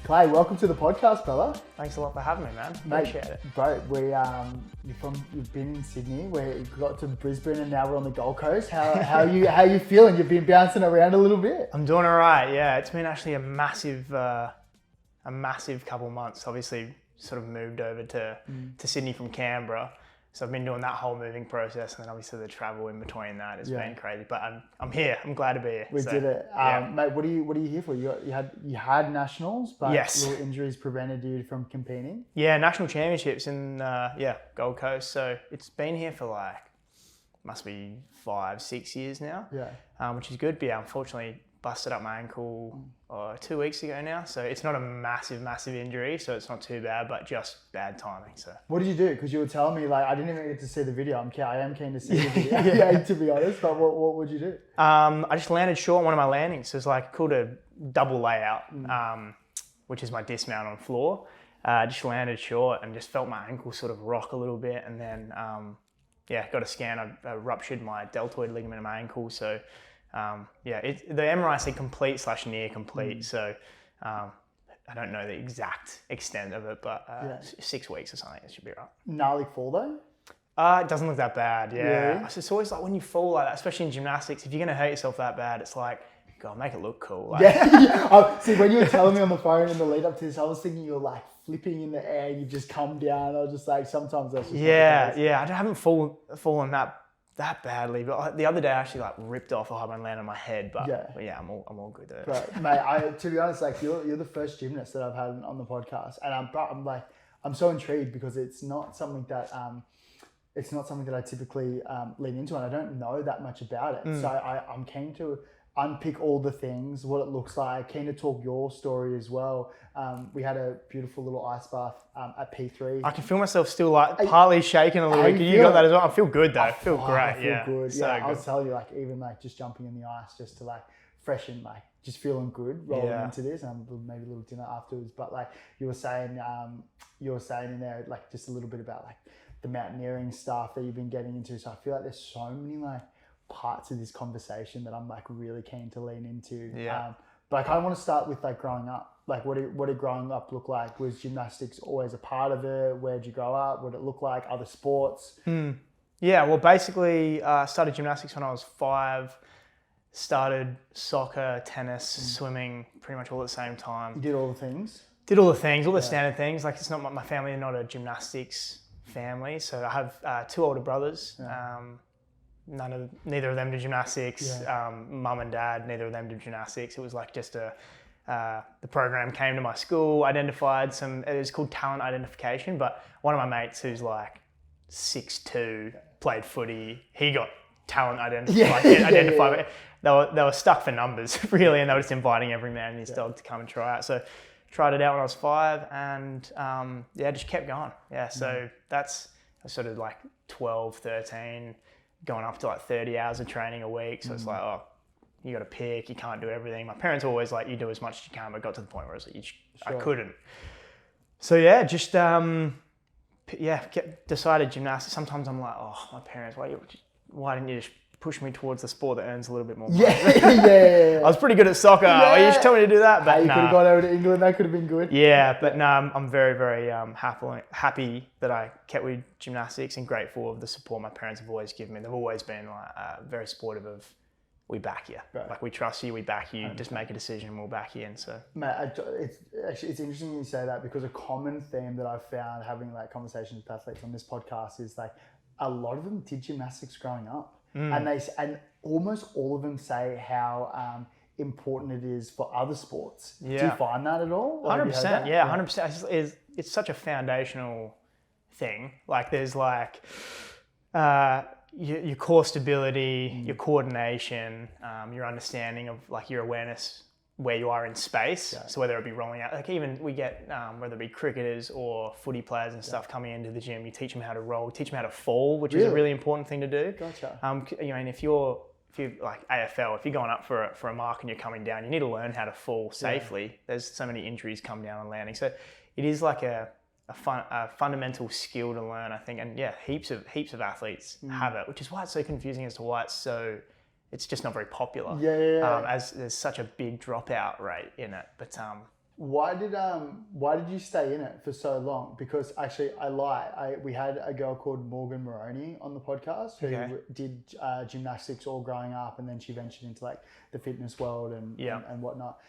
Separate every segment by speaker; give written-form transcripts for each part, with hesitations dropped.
Speaker 1: Clay, welcome to the podcast, brother.
Speaker 2: Thanks a lot for having me, man.
Speaker 1: Mate,
Speaker 2: Appreciate it.
Speaker 1: Bro, you've been in Sydney, where you got to Brisbane, and now we're on the Gold Coast. How you feeling? You've been bouncing around a little bit.
Speaker 2: I'm doing all right. Yeah, it's been actually a massive couple of months. Obviously, sort of moved over to Sydney from Canberra, so I've been doing that whole moving process, and then obviously the travel in between that has been crazy. But I'm here. I'm glad to be here.
Speaker 1: We did it, mate. What are you here for? You had nationals, but little injuries prevented you from competing.
Speaker 2: Yeah, national championships in Gold Coast. So it's been here for must be 5-6 years now.
Speaker 1: Yeah,
Speaker 2: which is good. But yeah, unfortunately, busted up my ankle 2 weeks ago now. So it's not a massive injury, so it's not too bad, but just bad timing. So
Speaker 1: what did you do? Because you were telling me, I didn't even get to see the video. I am keen to see the video, to be honest. But what would you do?
Speaker 2: I just landed short on one of my landings. So it's called a double layout, which is my dismount on floor. Just landed short and just felt my ankle sort of rock a little bit, and then got a scan. I ruptured my deltoid ligament in my ankle. So the MRI said complete/near complete. So I don't know the exact extent of it, but 6 weeks or something, it should be right.
Speaker 1: Gnarly fall though?
Speaker 2: It doesn't look that bad. Yeah,
Speaker 1: really?
Speaker 2: It's always when you fall like that, especially in gymnastics. If you're gonna hurt yourself that bad, it's God, make it look cool.
Speaker 1: See, when you were telling me on the phone in the lead up to this, I was thinking you were flipping in the air and you just come down. I was just sometimes that's just
Speaker 2: I haven't fallen that badly, but the other day I actually ripped off a high and landed on my head. But I'm all good there.
Speaker 1: Right, mate. To be honest, you're the first gymnast that I've had on the podcast, and I'm so intrigued because it's not something that I typically lean into, and I don't know that much about it. So I'm keen to unpick all the things, what it looks like, keen to talk your story as well. We had a beautiful little ice bath at P3.
Speaker 2: I can feel myself still partly shaking a little bit. You got that as well? I feel good though. I feel great.
Speaker 1: I feel good. So I was telling you, even just jumping in the ice just to freshen, just feeling good rolling into this, and maybe a little dinner afterwards. But you were saying in there, just a little bit about the mountaineering stuff that you've been getting into. So I feel there's so many parts of this conversation that I'm really keen to lean into. But I kind of want to start with growing up. What did growing up look like? Was gymnastics always a part of it? Where'd you grow up? What did it look like? Other sports?
Speaker 2: Yeah, well, basically, started gymnastics when I was 5. Started soccer, tennis, swimming, pretty much all at the same time.
Speaker 1: You did all the things?
Speaker 2: Did all the things, all the standard things. It's not my family, not a gymnastics family. So I have 2 older brothers. Neither of them did gymnastics. Mum and dad, neither of them did gymnastics. It was just the program came to my school, identified it was called talent identification, but one of my mates who's 6'2", played footy, he got talent identified. They were stuck for numbers really, and they were just inviting every man and his dog to come and try out. So tried it out when I was 5, and just kept going. So that's sort of 12, 13, going up to 30 hours of training a week. So it's you got to pick, you can't do everything. My parents were always you do as much as you can, but it got to the point where I couldn't. So just decided gymnastics. Sometimes I'm my parents, why didn't you just push me towards the sport that earns a little bit more money? I was pretty good at soccer. You just told me to do that, but
Speaker 1: you could have gone over to England. That could have been good.
Speaker 2: Yeah, but no, I'm very, very happy that I kept with gymnastics, and grateful of the support my parents have always given me. They've always been very supportive of, we back you. Right. We trust you, we back you. Just make a decision, we'll back you in. So,
Speaker 1: mate, it's interesting you say that, because a common theme that I've found having conversations with athletes on this podcast is a lot of them did gymnastics growing up. And almost all of them say how important it is for other sports. Do you find that at all?
Speaker 2: 100%. Yeah, 100%. It's such a foundational thing. There's your core stability, your coordination, your understanding of your awareness where you are in space. So whether it be rolling out, even we get whether it be cricketers or footy players and stuff coming into the gym, you teach them how to roll, teach them how to fall, which is a really important thing to do.
Speaker 1: Gotcha.
Speaker 2: If you're AFL, if you're going up for a mark and you're coming down, you need to learn how to fall safely. There's so many injuries come down on landing. So it is a fundamental skill to learn, I think. And heaps of athletes have it, which is why it's so confusing as to why it's just not very popular. As there's such a big dropout rate in it. But
Speaker 1: Why did you stay in it for so long? Because actually, I lie. We had a girl called Morgan Moroney on the podcast who did gymnastics all growing up, and then she ventured into like the fitness world and whatnot.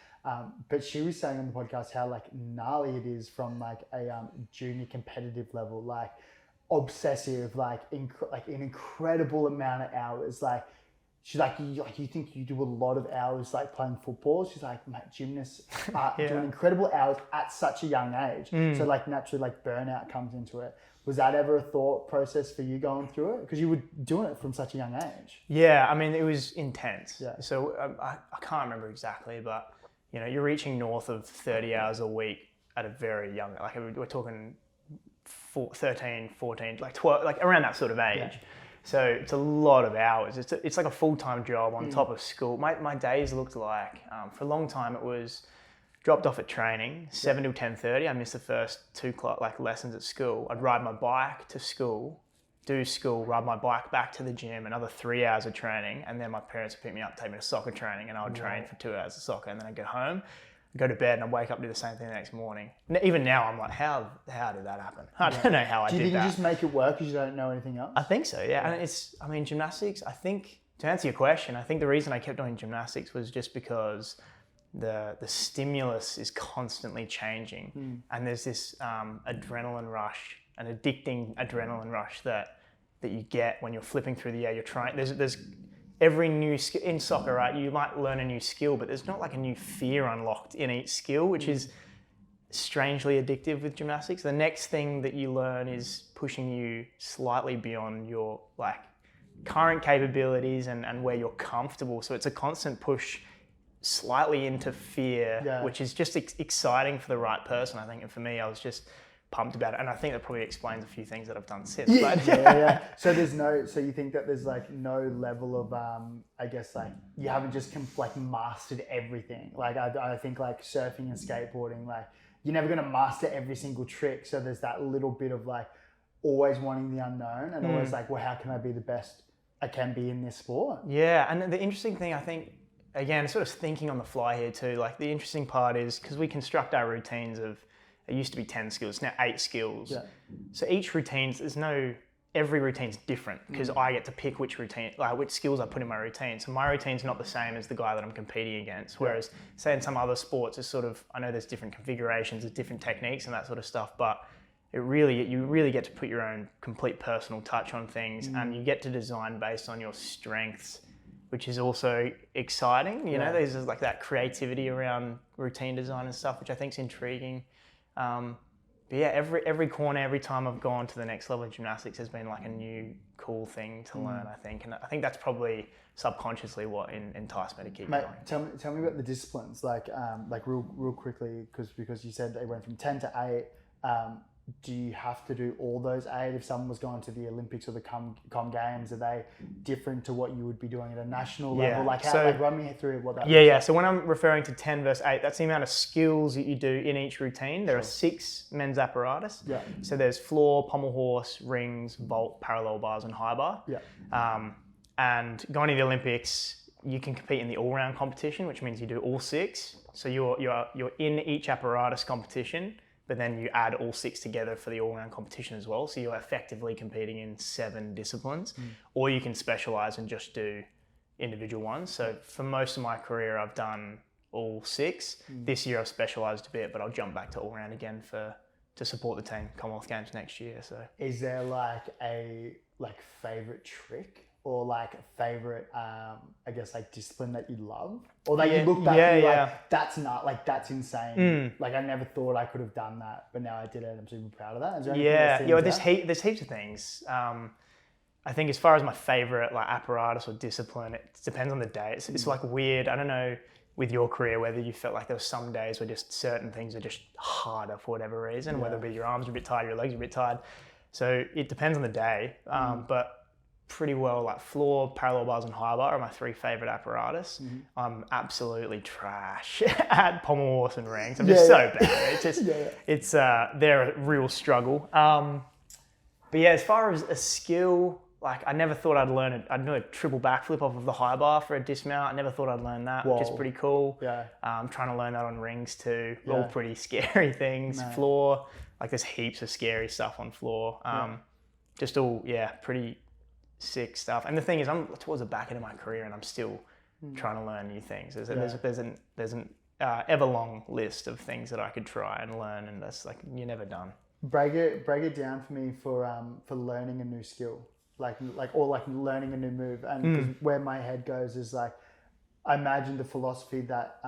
Speaker 1: But she was saying on the podcast how like gnarly it is from like a junior competitive level, like obsessive, like an incredible amount of hours, like. She's like, you think you do a lot of hours like playing football? She's like, mate, gymnasts are doing incredible hours at such a young age. So like naturally like burnout comes into it. Was that ever a thought process for you going through it? Because you were doing it from such a young age.
Speaker 2: Yeah, I mean, it was intense.
Speaker 1: Yeah.
Speaker 2: So I can't remember exactly, but you know, you're reaching north of 30 hours a week at a very young, like we're talking 13, 14, like 12, like around that sort of age. Yeah. So it's a lot of hours. It's like a full-time job on top of school. My days looked like, for a long time it was dropped off at training, 7 till 10:30. I missed the first 2 lessons at school. I'd ride my bike to school, do school, ride my bike back to the gym, another 3 hours of training, and then my parents would pick me up, take me to soccer training, and I would train for 2 hours of soccer, and then I'd go home, go to bed, and I'd wake up and do the same thing the next morning. Even now, I'm like, how did that happen? I don't know how I did that.
Speaker 1: Do you think you just make it work because you don't know anything else?
Speaker 2: I think so, yeah. And gymnastics, I think, to answer your question, I think the reason I kept doing gymnastics was just because the stimulus is constantly changing. And there's this adrenaline rush, an addicting adrenaline rush that you get when you're flipping through the air. You're trying, there's every new skill in soccer, right? You might learn a new skill, but there's not like a new fear unlocked in each skill, which is strangely addictive with gymnastics. The next thing that you learn is pushing you slightly beyond your like current capabilities and where you're comfortable. So it's a constant push slightly into fear, which is just exciting for the right person, I think. And for me, I was just pumped about it, and I think that probably explains a few things that I've done since.
Speaker 1: So you think that there's like no level of I guess like you haven't just mastered everything. Like I think like surfing and skateboarding, like you're never gonna master every single trick. So there's that little bit of like always wanting the unknown and always like, well, how can I be the best I can be in this sport? Yeah,
Speaker 2: and the interesting thing, I think, again, sort of thinking on the fly here too. Like the interesting part is because we construct our routines of. It used to be 10 skills, now 8 skills. Yeah. So each routine, every routine's different because I get to pick which skills I put in my routine. So my routine's not the same as the guy that I'm competing against. Whereas say in some other sports, it's sort of, I know there's different configurations, there's different techniques and that sort of stuff, but you really get to put your own complete personal touch on things and you get to design based on your strengths, which is also exciting. You know, there's like that creativity around routine design and stuff, which I think is intriguing. But yeah, every corner, every time I've gone to the next level of gymnastics has been like a new cool thing to learn, I think. And I think that's probably subconsciously what enticed me to keep going.
Speaker 1: Tell me about the disciplines, like real quickly, because you said they went from 10 to 8. Do you have to do all those 8? If someone was going to the Olympics or the Com Games, are they different to what you would be doing at a national level? Run me through what that
Speaker 2: is. Yeah. So when I'm referring to 10 versus 8, that's the amount of skills that you do in each routine. There are 6 men's apparatus. Yeah. So there's floor, pommel horse, rings, vault, parallel bars, and high bar. Yeah. And going to the Olympics, you can compete in the all-round competition, which means you do all 6. So you're in each apparatus competition, but then you add all 6 together for the all-round competition as well. So you're effectively competing in 7 disciplines, or you can specialize and just do individual ones. So for most of my career, I've done all 6. This year I've specialized a bit, but I'll jump back to all-round again to support the team Commonwealth Games next year. So
Speaker 1: is there like a favorite trick or like a favorite, I guess like discipline that you love, or that you look back and you're like, that's not like, that's insane. Like I never thought I could have done that, but now I did it. I'm super proud of that. Is there anything
Speaker 2: there's heaps of things. I think as far as my favorite like apparatus or discipline, it depends on the day. It's like weird. I don't know with your career whether you felt like there were some days where just certain things are just harder for whatever reason, whether it be your arms are a bit tired, your legs are a bit tired. So it depends on the day. But pretty well like floor, parallel bars, and high bar are my 3 favorite apparatus. I'm absolutely trash at pommel horse and rings. I'm just so bad. It's just they're a real struggle. But yeah, as far as a skill, like I never thought I'd learn it. I'd do a triple backflip off of the high bar for a dismount. I never thought I'd learn that, which is pretty cool.
Speaker 1: Yeah.
Speaker 2: I'm trying to learn that on rings too. All pretty scary things.
Speaker 1: No.
Speaker 2: Floor, like there's heaps of scary stuff on floor. Just all, pretty sick stuff. And the thing is, I'm towards the back end of my career and I'm still trying to learn new things. There's an ever long list of things that I could try and learn, and that's like, you're never done.
Speaker 1: Break it down for me for learning a new skill, like learning a new move. And 'cause where my head goes is like, I imagine the philosophy that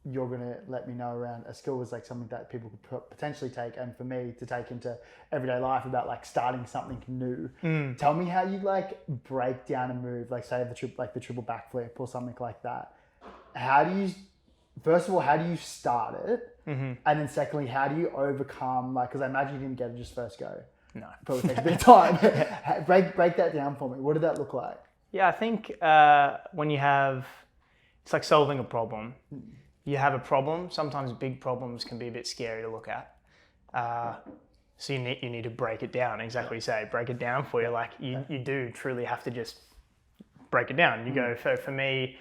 Speaker 1: you're going to let me know around a skill was like something that people could potentially take, and for me to take into everyday life about like starting something new. Tell me how you like break down a move, like say the triple backflip or something like that. First of all, how do you start it? And then secondly, how do you overcome, like, because I imagine you didn't get it just first go.
Speaker 2: No.
Speaker 1: Probably takes a bit of time. break that down for me. What did that look like?
Speaker 2: Yeah, I think when you have, it's like solving a problem. You have a problem. Sometimes big problems can be a bit scary to look at. So you need to break it down. Exactly what you say. Break it down for you. Like you do truly have to just break it down. You go, for me,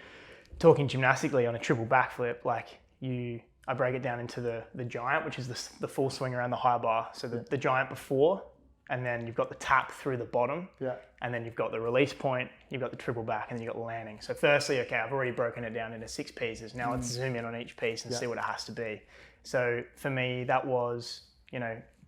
Speaker 2: talking gymnastically on a triple backflip, like I break it down into the giant, which is the full swing around the high bar. So the giant before, and then you've got the tap through the bottom. Yeah. And then you've got the release point, you've got the triple back, and then you've got the landing. So firstly, okay, I've already broken it down into 6 pieces. Now let's zoom in on each piece and see what it has to be. So for me, that was,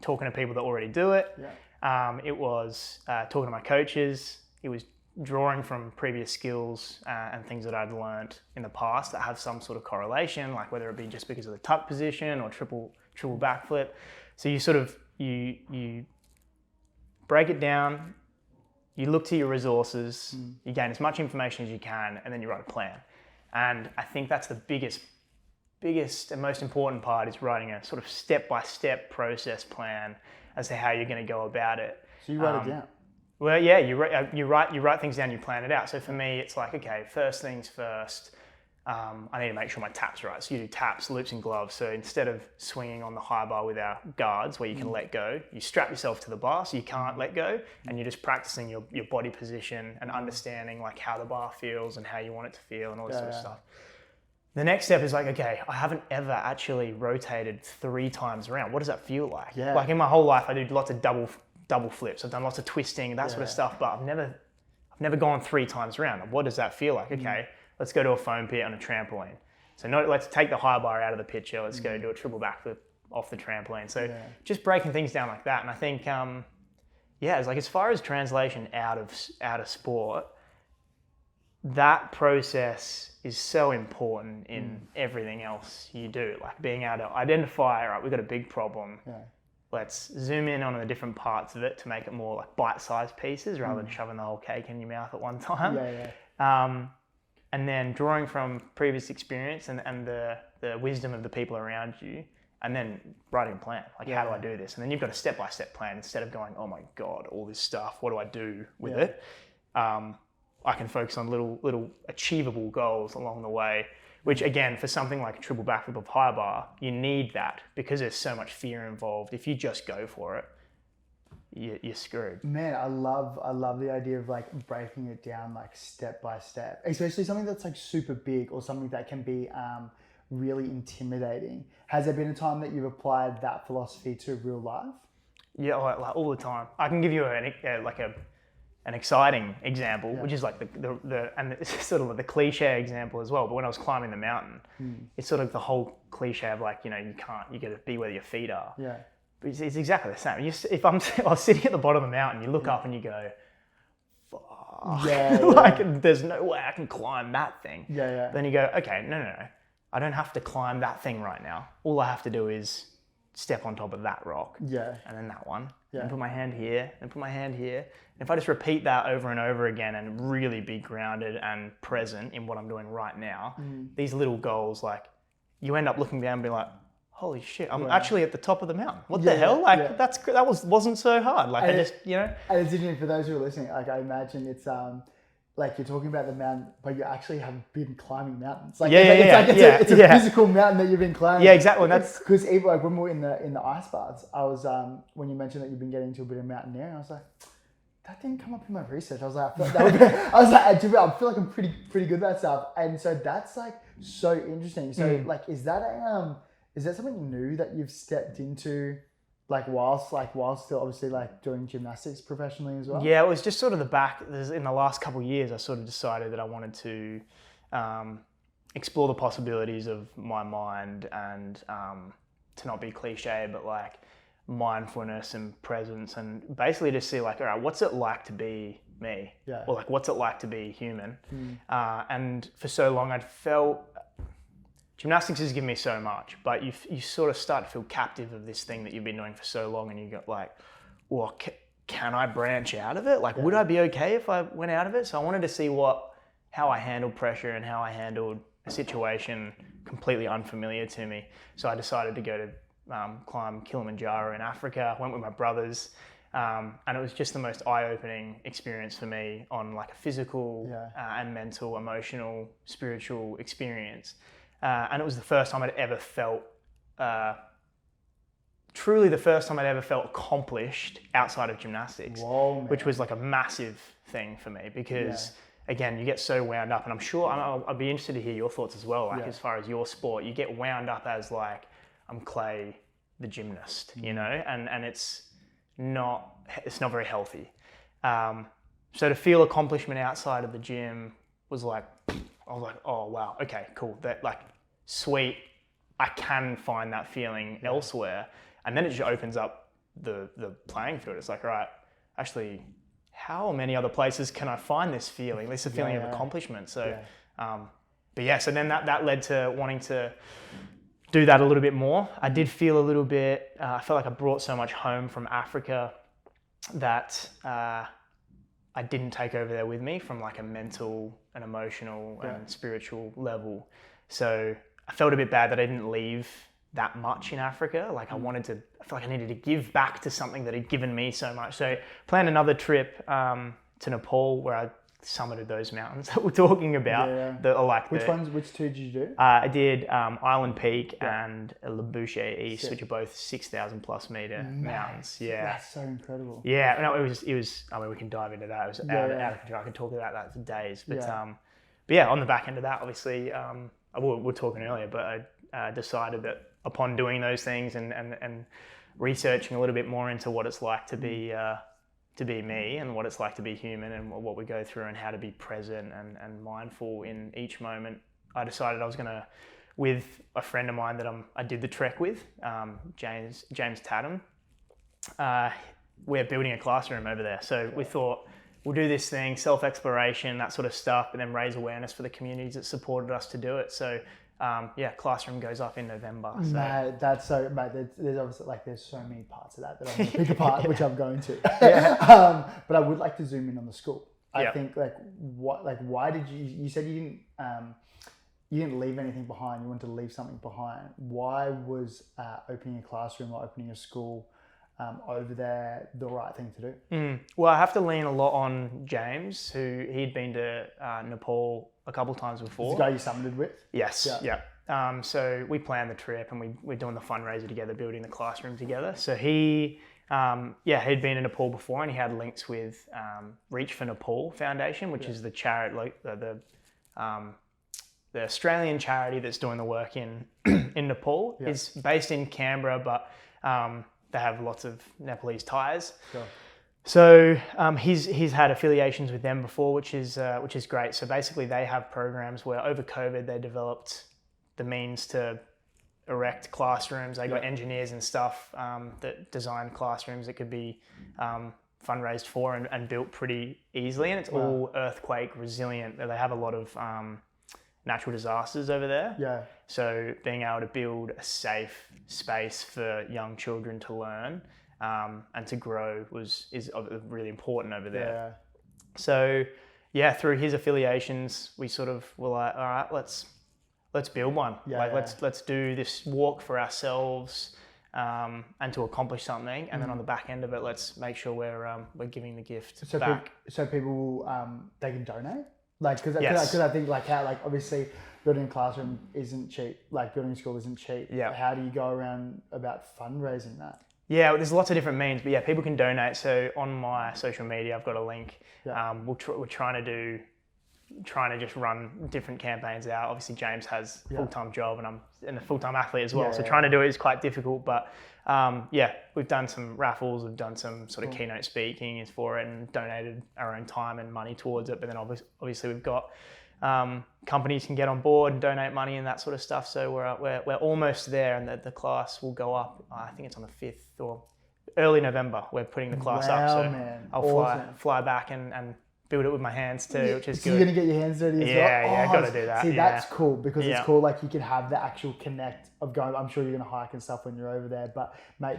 Speaker 2: talking to people that already do it. Yeah. It was talking to my coaches. It was drawing from previous skills and things that I'd learned in the past that have some sort of correlation, like whether it be just because of the tuck position or triple backflip. So you sort of, you break it down, you look to your resources, you gain as much information as you can, and then you write a plan. And I think that's the biggest and most important part, is writing a sort of step-by-step process plan as to how you're going to go about it.
Speaker 1: So you write it down?
Speaker 2: Well, yeah, you write things down, you plan it out. So for me, it's like, okay, first things first, I need to make sure my tap's right. So you do taps, loops and gloves. So instead of swinging on the high bar with our guards where you can let go, you strap yourself to the bar so you can't let go, and you're just practicing your body position and understanding like how the bar feels and how you want it to feel and all this sort of stuff. The next step is like, okay, I haven't ever actually rotated 3 times around. What does that feel like? Yeah. Like in my whole life, I do lots of double flips. I've done lots of twisting, that sort of stuff, but I've never gone 3 times around. What does that feel like? Okay, let's go to a foam pit on a trampoline. So let's take the high bar out of the picture. Let's go do a triple backflip off the trampoline. So just breaking things down like that. And I think, it's like as far as translation out of sport, that process is so important in everything else you do. Like being able to identify, all right, we've got a big problem. Yeah. Let's zoom in on the different parts of it to make it more like bite-sized pieces rather than shoving the whole cake in your mouth at one time. And then drawing from previous experience and the wisdom of the people around you, and then writing a plan. Like, how do I do this? And then you've got a step-by-step plan instead of going, oh my God, all this stuff, what do I do with it? I can focus on little achievable goals along the way, which again, for something like a triple backflip of high bar, you need that because there's so much fear involved. If you just go for it, you're screwed. Man,
Speaker 1: I love the idea of like breaking it down like step by step, especially something that's like super big or something that can be really intimidating. Has there been a time that you've applied that philosophy to real life?
Speaker 2: Yeah, like all the time. I can give you an exciting example, which is like and it's sort of like the cliche example as well. But when I was climbing the mountain, it's sort of the whole cliche of like, you got to be where your feet are. Yeah. But it's exactly the same. If I was sitting at the bottom of the mountain, you look up and you go, fuck. Like, there's no way I can climb that thing. Then you go, okay, no. I don't have to climb that thing right now. All I have to do is step on top of that rock. And then that one. And put my hand here, and put my hand here. And if I just repeat that over and over again and really be grounded and present in what I'm doing right now, these little goals, like, you end up looking down and be like, holy shit, I'm actually at the top of the mountain. What the hell? Like, that wasn't so hard. Like, and And it's interesting for those who are listening, like, I imagine it's, like you're talking about the mountain, but you actually have been climbing mountains. Like, it's a physical mountain that you've been climbing. Yeah, exactly. And that's because even like when we were in the ice baths, I was when you mentioned that you've been getting into a bit of mountaineering, I was like,
Speaker 1: that didn't come up in my research. I was like, I feel like I'm pretty good at that stuff. And so that's like so interesting. So like, is that something new that you've stepped into, like whilst still obviously like doing gymnastics professionally as well?
Speaker 2: Yeah, it was just sort of in the last couple of years, I sort of decided that I wanted to explore the possibilities of my mind and to not be cliche, but like mindfulness and presence, and basically just see like, all right, what's it like to be me?
Speaker 1: Yeah.
Speaker 2: Or like, what's it like to be human? And for so long I'd felt gymnastics has given me so much, but you sort of start to feel captive of this thing that you've been doing for so long, and you go like, well, can I branch out of it? Like, would I be okay if I went out of it? So I wanted to see how I handled pressure and how I handled a situation completely unfamiliar to me. So I decided to go to climb Kilimanjaro in Africa. I went with my brothers, and it was just the most eye-opening experience for me on like a physical and mental, emotional, spiritual experience. And it was the first time I'd ever felt, truly the first time I'd ever felt accomplished outside of gymnastics.
Speaker 1: Whoa,
Speaker 2: which was like a massive thing for me because, again, you get so wound up, and I'm sure, I'd be interested to hear your thoughts as well, like as far as your sport, you get wound up as like, I'm Clay, the gymnast, you know, and it's not very healthy. So to feel accomplishment outside of the gym was like, I was like, oh wow, okay, cool. That like, sweet. I can find that feeling elsewhere, and then it just opens up the playing field. It's like, all right, actually, how many other places can I find this feeling? This feeling of accomplishment. So, but yeah, so then that led to wanting to do that a little bit more. I did feel a little bit. I felt like I brought so much home from Africa that I didn't take over there with me from like a mental and emotional and spiritual level. So I felt a bit bad that I didn't leave that much in Africa. Like I felt like I needed to give back to something that had given me so much. So planned another trip to Nepal where I summited those mountains that we're talking about. That are like
Speaker 1: which two did you do?
Speaker 2: I did Island Peak and Le Boucher East, which are both 6,000 plus meter mountains. Yeah,
Speaker 1: that's so incredible.
Speaker 2: Yeah, no, it was. I mean, we can dive into that. It was out of control. I can talk about that for days. But yeah, on the back end of that, obviously, we were talking earlier, but I decided that upon doing those things and researching a little bit more into what it's like to be me and what it's like to be human and what we go through and how to be present and mindful in each moment, I decided I was going to, with a friend of mine that I did the trek with, James Tatum, we're building a classroom over there. So we thought we'll do this thing, self-exploration, that sort of stuff, but then raise awareness for the communities that supported us to do it. So classroom goes up in November. So.
Speaker 1: Mate, that's so, mate, there's obviously like, there's so many parts of that I'm going to pick apart, which I'm going to. But I would like to zoom in on the school. I think why did you said you didn't leave anything behind, you wanted to leave something behind. Why was opening a classroom or opening a school over there the right thing to do?
Speaker 2: Well, I have to lean a lot on James, who he'd been to Nepal a couple of times before.
Speaker 1: The guy you summited with?
Speaker 2: Yes, yeah. So we planned the trip and we're doing the fundraiser together, building the classroom together. So he'd been in Nepal before, and he had links with Reach for Nepal Foundation, which is the charity, like the Australian charity that's doing the work in Nepal. It's based in Canberra, but they have lots of Nepalese ties.
Speaker 1: Sure.
Speaker 2: So he's had affiliations with them before, which is great. So basically, they have programs where over COVID they developed the means to erect classrooms. They got engineers and stuff that designed classrooms that could be fundraised for and built pretty easily, and it's all earthquake resilient. They have a lot of natural disasters over there.
Speaker 1: Yeah.
Speaker 2: So being able to build a safe space for young children to learn and to grow is really important over there.
Speaker 1: Yeah.
Speaker 2: So through his affiliations, we sort of were like, all right, let's build one. Let's do this walk for ourselves and to accomplish something, and then on the back end of it, let's make sure we're giving the gift back.
Speaker 1: So people they can donate. Like, because I think like how, like, obviously building a classroom isn't cheap. Like building a school isn't cheap.
Speaker 2: Yeah.
Speaker 1: How do you go around about fundraising that?
Speaker 2: Yeah, there's lots of different means, but yeah, people can donate. So on my social media, I've got a link.
Speaker 1: Yeah.
Speaker 2: We're trying to just run different campaigns out. Obviously, James has a full-time job, and I'm a full-time athlete as well. So trying to do it is quite difficult. But we've done some raffles, we've done some sort of keynote speaking for it, and donated our own time and money towards it. But then obviously we've got companies can get on board and donate money and that sort of stuff. So we're almost there, and the class will go up. I think it's on the 5th or early November. We're putting the class up. So
Speaker 1: man.
Speaker 2: I'll fly back and build it with my hands too, which is
Speaker 1: so
Speaker 2: good.
Speaker 1: you're gonna get your hands dirty as well?
Speaker 2: Yeah, I've got to do that.
Speaker 1: See, that's cool, because it's cool, like you can have the actual connect of going, I'm sure you're gonna hike and stuff when you're over there, but mate,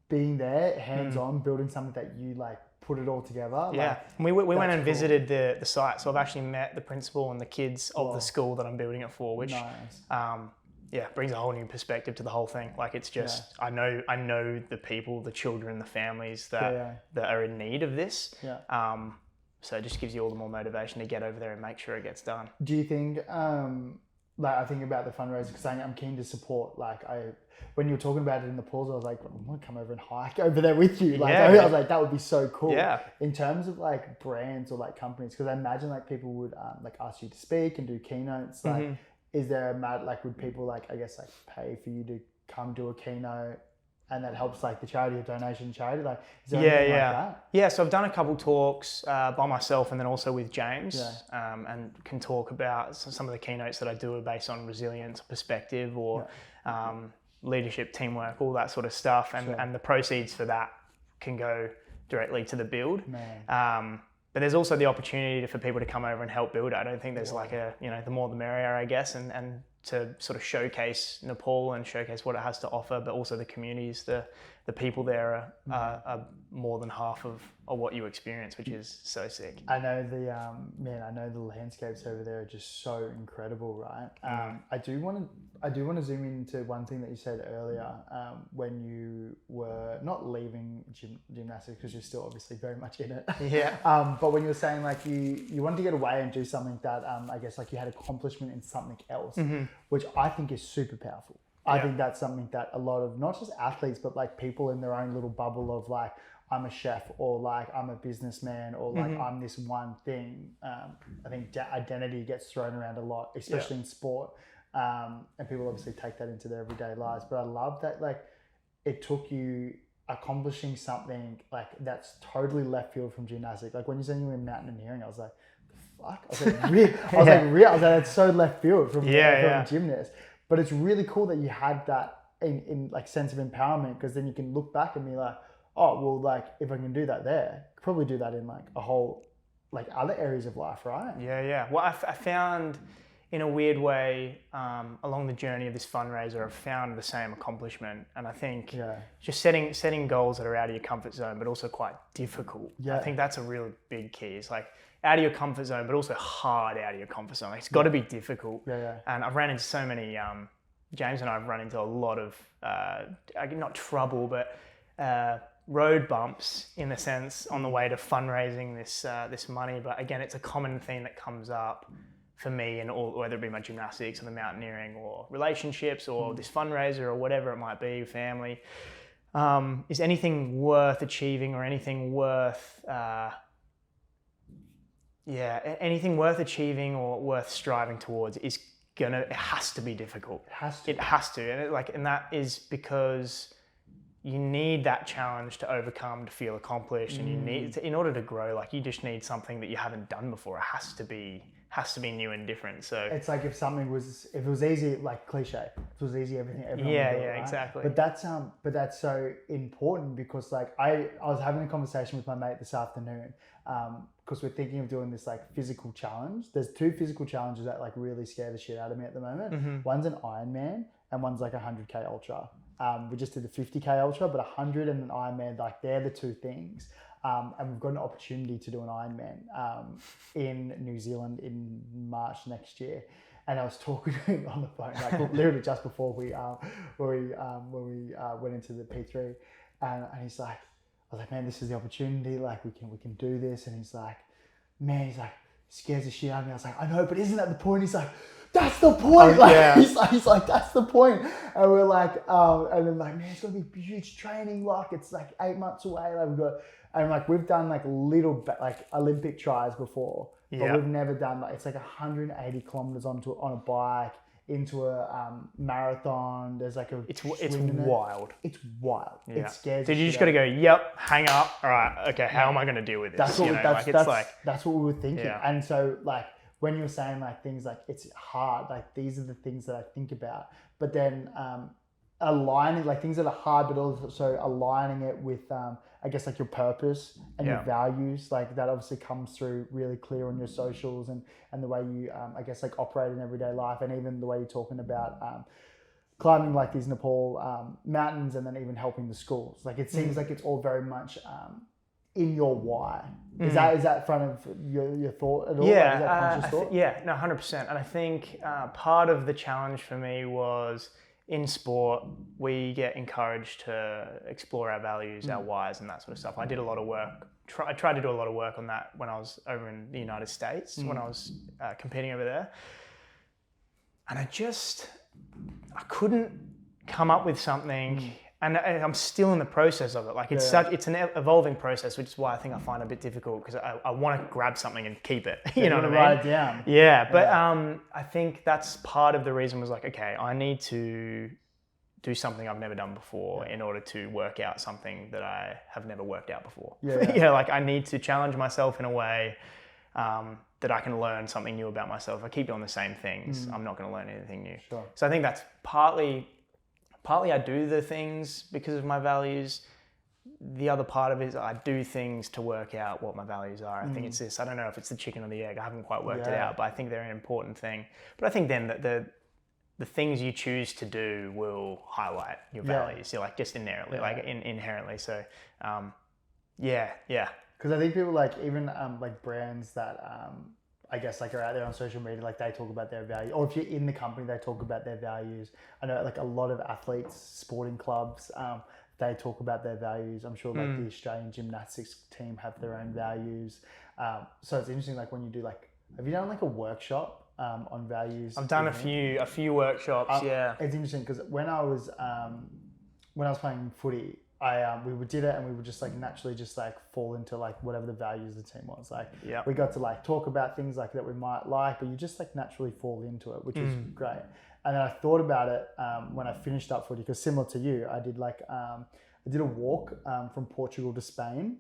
Speaker 1: being there, hands-on, building something that you like, put it all together.
Speaker 2: Yeah, we went and visited the site, so I've actually met the principal and the kids of the school that I'm building it for, which brings a whole new perspective to the whole thing. Like it's just, I know the people, the children, the families that are in need of this. Yeah. So it just gives you all the more motivation to get over there and make sure it gets done.
Speaker 1: Do you think, I think about the fundraiser, because I'm keen to support, when you were talking about it in the pause, I was like, I'm going to come over and hike over there with you. I was like, that would be so cool. Yeah. In terms of like brands or like companies, because I imagine like people would ask you to speak and do keynotes. Is there would people pay for you to come do a keynote? And that helps like the charity or donation charity. Like, is there anything like that? Yeah,
Speaker 2: so I've done a couple talks by myself and then also with James, and can talk about some of the keynotes that I do are based on resilience, perspective, or leadership, teamwork, all that sort of stuff. And the proceeds for that can go directly to the build. But there's also the opportunity for people to come over and help build it. I don't think there's the more the merrier, I guess, and to sort of showcase Nepal and showcase what it has to offer, but also the communities, the people there are more than half of what you experience, which is so sick.
Speaker 1: I know the landscapes over there are just so incredible, right? I do want to zoom into one thing that you said earlier, when you were not leaving gymnastics, because you're still obviously very much in it.
Speaker 2: Yeah.
Speaker 1: But when you were saying like you wanted to get away and do something that I guess like you had accomplishment in something else, which I think is super powerful. I think that's something that a lot of, not just athletes, but like people in their own little bubble of like, I'm a chef, or like I'm a businessman, or like I'm this one thing. I think identity gets thrown around a lot, especially in sport. And people obviously take that into their everyday lives. But I love that like it took you accomplishing something like that's totally left field from gymnastics. Like when you said you were in mountaineering, I was like, the fuck? I was like, real? I was like, that's so left field from gymnast. But it's really cool that you had that in like sense of empowerment, because then you can look back and be like, oh, well, like if I can do that there, I could probably do that in like a whole, like other areas of life, right?
Speaker 2: Yeah. Well, I found in a weird way, along the journey of this fundraiser, I've found the same accomplishment. And I think just setting goals that are out of your comfort zone, but also quite difficult. Yeah. I think that's a real big key. It's like out of your comfort zone, but also hard out of your comfort zone. Like, it's got to be difficult. Yeah. And I've ran into so many, James and I have run into a lot of, not trouble, but road bumps in the sense on the way to fundraising this money. But again, it's a common theme that comes up for me, and all, whether it be my gymnastics or the mountaineering or relationships or this fundraiser or whatever it might be, family. Is anything worth achieving or anything worth anything worth achieving or worth striving towards it has to be difficult. It has to. And that is because you need that challenge to overcome, to feel accomplished, and you need, in order to grow, like you just need something that you haven't done before. It has to be new and different. So
Speaker 1: it's like if it was easy, like cliche, if it was easy, everyone would do it, right?
Speaker 2: Exactly.
Speaker 1: But that's so important, because like I was having a conversation with my mate this afternoon, because we're thinking of doing this like physical challenge. There's 2 physical challenges that like really scare the shit out of me at the moment. One's an Ironman and one's like a 100K ultra. We just did the 50K ultra, but 100 and an Ironman, like they're the 2 things. And we've got an opportunity to do an Ironman in New Zealand in March next year. And I was talking to him on the phone, like literally just before we went into the P3, and he's like, I was like, man, this is the opportunity. Like we can do this. And he's like, scares the shit out of me. I was like, I know, but isn't that the point? He's like, that's the point. He's like, that's the point. And we're like, and then like, man, it's gonna be huge training. Like, it's like 8 months away. Like we've done like little like Olympic tries before, but we've never done like, it's like 180 kilometers on a bike into a marathon. There's like
Speaker 2: it's wild.
Speaker 1: It's wild.
Speaker 2: Yeah.
Speaker 1: It scares.
Speaker 2: Dude, you just got to go, yep, hang up. All right, okay, how am I going to deal with this?
Speaker 1: That's what we were thinking. Yeah. And so like, when you're saying like things like it's hard, like these are the things that I think about, but then aligning like things that are hard, but also aligning it with I guess like your purpose and your values, like that obviously comes through really clear on your socials and the way you I guess like operate in everyday life, and even the way you're talking about climbing like these Nepal mountains, and then even helping the schools. Like it seems like it's all very much in your why. Is that front of your thought at all?
Speaker 2: Yeah,
Speaker 1: is that conscious thought?
Speaker 2: 100%. And I think part of the challenge for me was in sport, we get encouraged to explore our values, our whys, and that sort of stuff. I did a lot of work. I tried to do a lot of work on that when I was over in the United States, when I was competing over there. And I couldn't come up with something. And I'm still in the process of it. Like it's an evolving process, which is why I think I find it a bit difficult, because I want to grab something and keep it. You know what I mean?
Speaker 1: Write it down.
Speaker 2: Yeah, but I think that's part of the reason was like, okay, I need to do something I've never done before in order to work out something that I have never worked out before. Like I need to challenge myself in a way that I can learn something new about myself. If I keep doing the same things, I'm not going to learn anything new.
Speaker 1: Sure.
Speaker 2: So I think that's partly I do the things because of my values. The other part of it is I do things to work out what my values are. I think it's this. I don't know if it's the chicken or the egg. I haven't quite worked it out, but I think they're an important thing. But I think then that the things you choose to do will highlight your values. You're like just inherently, inherently. So, yeah.
Speaker 1: Because I think people like even like brands that I guess like are out there on social media, like they talk about their value, or if you're in the company, they talk about their values. I know like a lot of athletes, sporting clubs, they talk about their values. I'm sure like the Australian gymnastics team have their own values. So it's interesting, like when you do like, have you done like a workshop on values?
Speaker 2: I've done a few workshops.
Speaker 1: It's interesting because when I was playing footy, we did it, and we would just like naturally just like fall into like whatever the values of the team was. Like we got to like talk about things like that we might like, but you just like naturally fall into it, which is great. And then I thought about it when I finished up footy, because similar to you, I did like I did a walk from Portugal to Spain,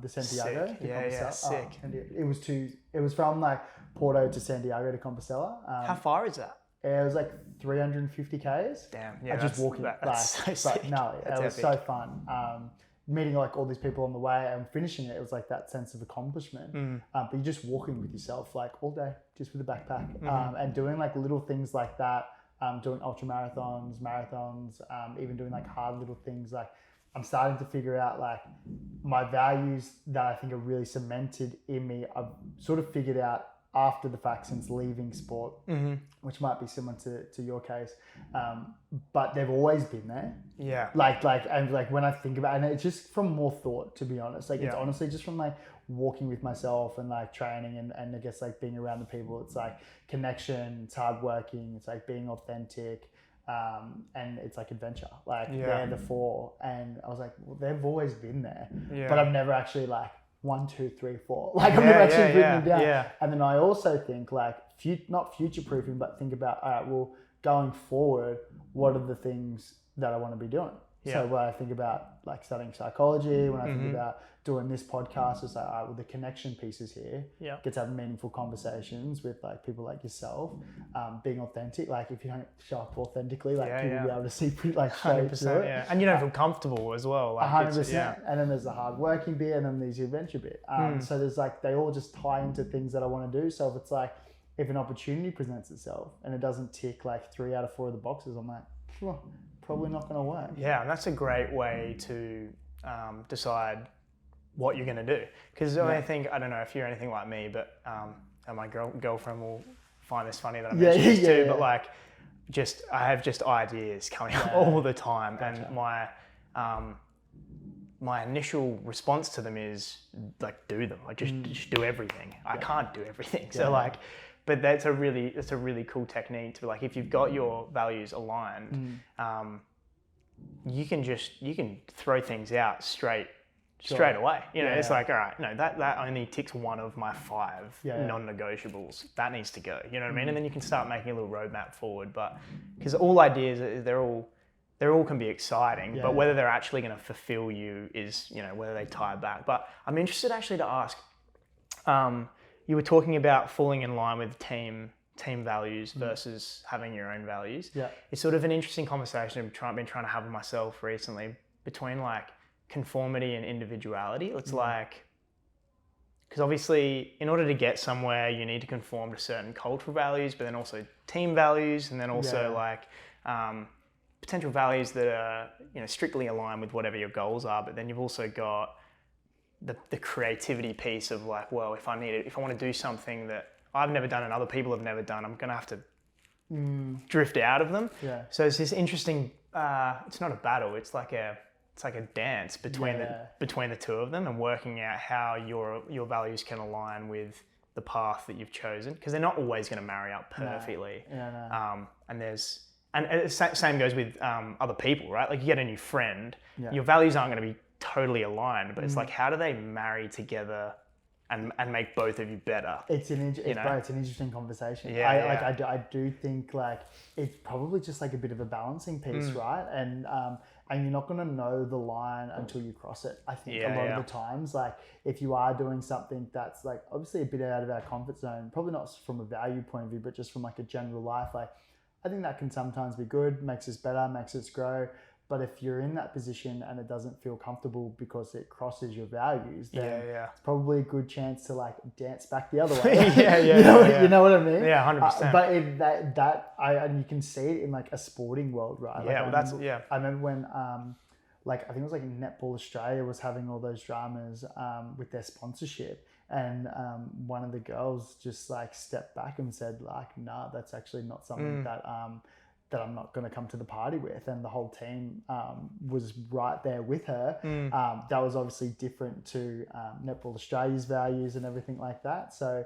Speaker 1: the Santiago.
Speaker 2: Sick. Yeah, sick.
Speaker 1: And it was from like Porto to Santiago to Compostela.
Speaker 2: How far is that?
Speaker 1: It was like 350 Ks.
Speaker 2: Damn, yeah.
Speaker 1: Just walking.
Speaker 2: That's so sick.
Speaker 1: No,
Speaker 2: that's
Speaker 1: it was
Speaker 2: epic.
Speaker 1: so fun. Meeting like all these people on the way and finishing it, it was like that sense of accomplishment. But you're just walking with yourself like all day, just with a backpack, and doing like little things like that. Doing ultra marathons, even doing like hard little things. Like I'm starting to figure out like my values that I think are really cemented in me. I've sort of figured out after the fact since leaving sport, which might be similar to your case, but they've always been there.
Speaker 2: Yeah.
Speaker 1: Like when I think about it, and it's just from more thought, to be honest. Like it's honestly just from like walking with myself and like training and I guess like being around the people. It's like connection, it's hardworking, it's like being authentic, and it's like adventure. Like they're the four, and I was like, well, they've always been there, but I've never actually like 1, 2, 3, 4. Like I've never actually written them down. Yeah. And then I also think like not future proofing, but think about, all right, well, going forward, what are the things that I want to be doing? Yeah. So when I think about like studying psychology, when I think about doing this podcast, it's like, all right, well, the connection pieces here.
Speaker 2: Yeah.
Speaker 1: Get to have meaningful conversations with like people like yourself, being authentic. Like if you don't show up authentically, like people will be able to see pretty like straight through it.
Speaker 2: Yeah. And you don't feel comfortable as well. Like
Speaker 1: 100%. And then there's the hard working bit, and then there's the adventure bit. So there's like, they all just tie into things that I want to do. So if it's like, if an opportunity presents itself and it doesn't tick like 3 out of 4 of the boxes, I'm like, probably not going to work.
Speaker 2: Yeah, and that's a great way to decide what you're going to do. Because I think, I don't know if you're anything like me, but and my girlfriend will find this funny that I mentioned this too, but like, I have just ideas coming up all the time.
Speaker 1: Gotcha.
Speaker 2: And my my initial response to them is like, do them. Like just do everything. I can't do everything. So like, but that's a really cool technique to like, if you've got your values aligned, you can throw things out straight away. You know, it's like, all right, no, that only ticks one of my 5 non-negotiables. That needs to go. You know what I mean? And then you can start making a little roadmap forward. But because all ideas, they're all can be exciting, but whether they're actually going to fulfill you is, you know, whether they tie back. But I'm interested actually to ask, you were talking about falling in line with team values versus having your own values. Yeah. It's sort of an interesting conversation I've been trying to have with myself recently between like conformity and individuality. It's like, because obviously in order to get somewhere, you need to conform to certain cultural values, but then also team values, and then also like potential values that are, you know, strictly aligned with whatever your goals are. But then you've also got the creativity piece of like, well, if I want to do something that I've never done and other people have never done, I'm going to have to drift out of them. Yeah. So it's this interesting, it's not a battle, it's like a dance between the two of them, and working out how your values can align with the path that you've chosen, because they're not always going to marry up perfectly. And same goes with other people, right? Like you get a new friend, your values aren't going to be totally aligned, but it's like, how do they marry together and make both of you better? It's an
Speaker 1: interesting conversation. I do think like it's probably just like a bit of a balancing piece, right? And you're not going to know the line until you cross it. I think a lot of the times, like if you are doing something that's like obviously a bit out of our comfort zone, probably not from a value point of view, but just from like a general life, like I think that can sometimes be good, makes us better, makes us grow. But if you're in that position and it doesn't feel comfortable because it crosses your values, then it's probably a good chance to like dance back the other way. You know what I mean?
Speaker 2: Yeah, 100%.
Speaker 1: But and you can see it in like a sporting world, right? Like I remember when like I think it was like Netball Australia was having all those dramas with their sponsorship, and one of the girls just like stepped back and said like, nah, that's actually not something that I'm not going to come to the party with. And the whole team was right there with her. That was obviously different to Netball Australia's values and everything like that. So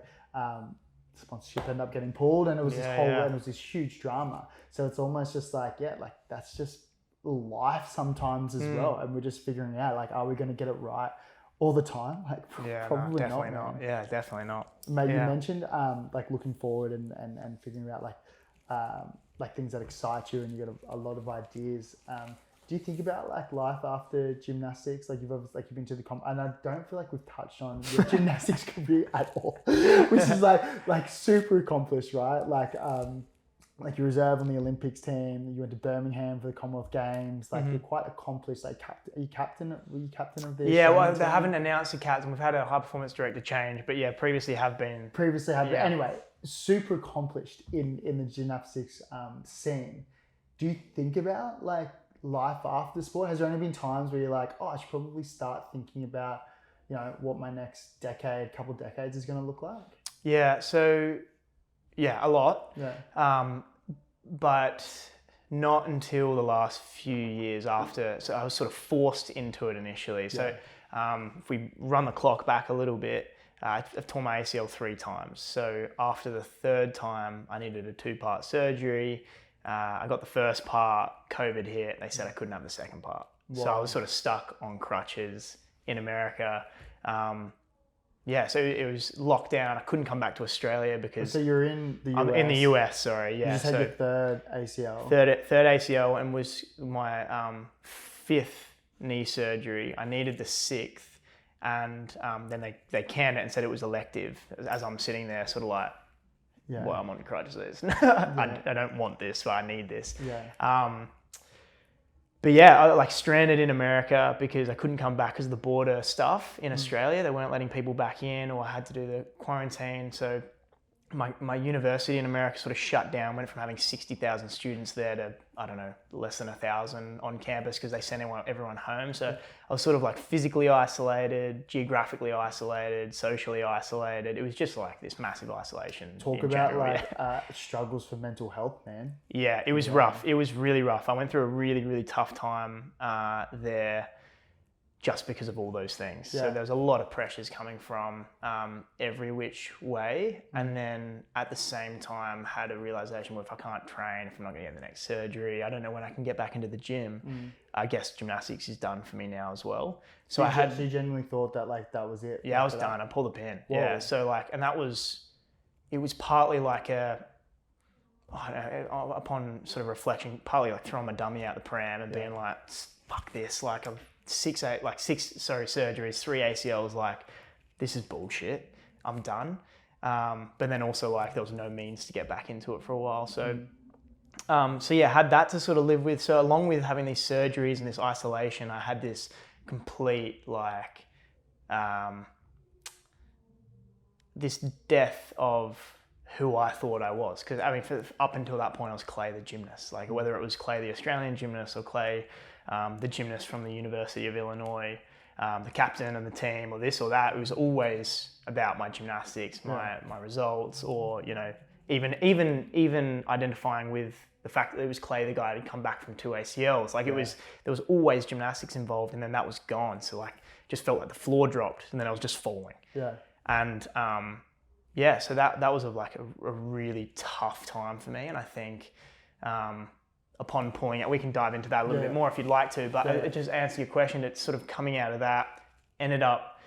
Speaker 1: sponsorship ended up getting pulled, and it was and it was this huge drama. So it's almost just like, like that's just life sometimes as well. And we're just figuring out like, are we going to get it right all the time? Like probably
Speaker 2: definitely
Speaker 1: not.
Speaker 2: Yeah, definitely not.
Speaker 1: Maybe you mentioned like looking forward and figuring out like things that excite you, and you got a lot of ideas. Do you think about like life after gymnastics? Like you've been to the and I don't feel like we've touched on your gymnastics career at all, which is like super accomplished, right? Like you reserve on the Olympics team, you went to Birmingham for the Commonwealth Games, like you're quite accomplished. Like were you captain of the
Speaker 2: well, they haven't announced a captain. We've had a high performance director change, but previously have been.
Speaker 1: Anyway, super accomplished in the gymnastics scene. Do you think about like life after sport? Has there only been times where you're like, oh, I should probably start thinking about, you know, what my next couple decades is going to look like?
Speaker 2: Yeah, so a lot. Yeah. But not until the last few years after. So I was sort of forced into it initially. So if we run the clock back a little bit, I've torn my ACL 3 times. So after the 3rd time, I needed a 2-part surgery. I got the first part, COVID hit. They said I couldn't have the second part. Wow. So I was sort of stuck on crutches in America. So it was locked down. I couldn't come back to Australia because...
Speaker 1: So you're in the US?
Speaker 2: I'm in the US, sorry. Yeah.
Speaker 1: You just had your 3rd ACL?
Speaker 2: Third ACL, and was my 5th knee surgery. I needed the 6th. And then they canned it and said it was elective. As I'm sitting there sort of like, well, I'm on crutches. I don't want this, but I need this. Yeah. I like stranded in America because I couldn't come back because of the border stuff in Australia. They weren't letting people back in, or I had to do the quarantine. So my university in America sort of shut down, went from having 60,000 students there to, I don't know, less than 1,000 on campus because they sent everyone home. So I was sort of like physically isolated, geographically isolated, socially isolated. It was just like this massive isolation.
Speaker 1: Talk about general, struggles for mental health, man.
Speaker 2: Yeah, it was rough. It was really rough. I went through a really, really tough time there. just because of all those things.
Speaker 1: Yeah.
Speaker 2: So there's a lot of pressures coming from every which way. And then at the same time had a realization, well, if I can't train, if I'm not going to get the next surgery, I don't know when I can get back into the gym. I guess gymnastics is done for me now as well. So
Speaker 1: you genuinely thought that like that was it?
Speaker 2: Yeah, I was done. I pulled the pin.
Speaker 1: Whoa.
Speaker 2: Yeah. So like, and it was partly like I don't know, upon sort of reflection, partly like throwing my dummy out the pram and being like, fuck this, like I'm six surgeries, 3 ACLs, like this is bullshit, I'm done. But then also like there was no means to get back into it for a while. So yeah, had that to sort of live with. So along with having these surgeries and this isolation, I had this complete like, this death of who I thought I was. Because I mean, up until that point, I was Clay the gymnast. Like whether it was Clay the Australian gymnast or Clay the gymnast from the University of Illinois, the captain of the team, or this or that, it was always about my gymnastics, my results, or even identifying with the fact that it was Clay, the guy that had come back from 2 ACLs. Like there was always gymnastics involved, and then that was gone. So like just felt like the floor dropped, and then I was just falling.
Speaker 1: Yeah.
Speaker 2: And so that was a really tough time for me, and I think upon pulling it, we can dive into that a little bit more if you'd like to, but it just answer your question. It's sort of coming out of that, ended up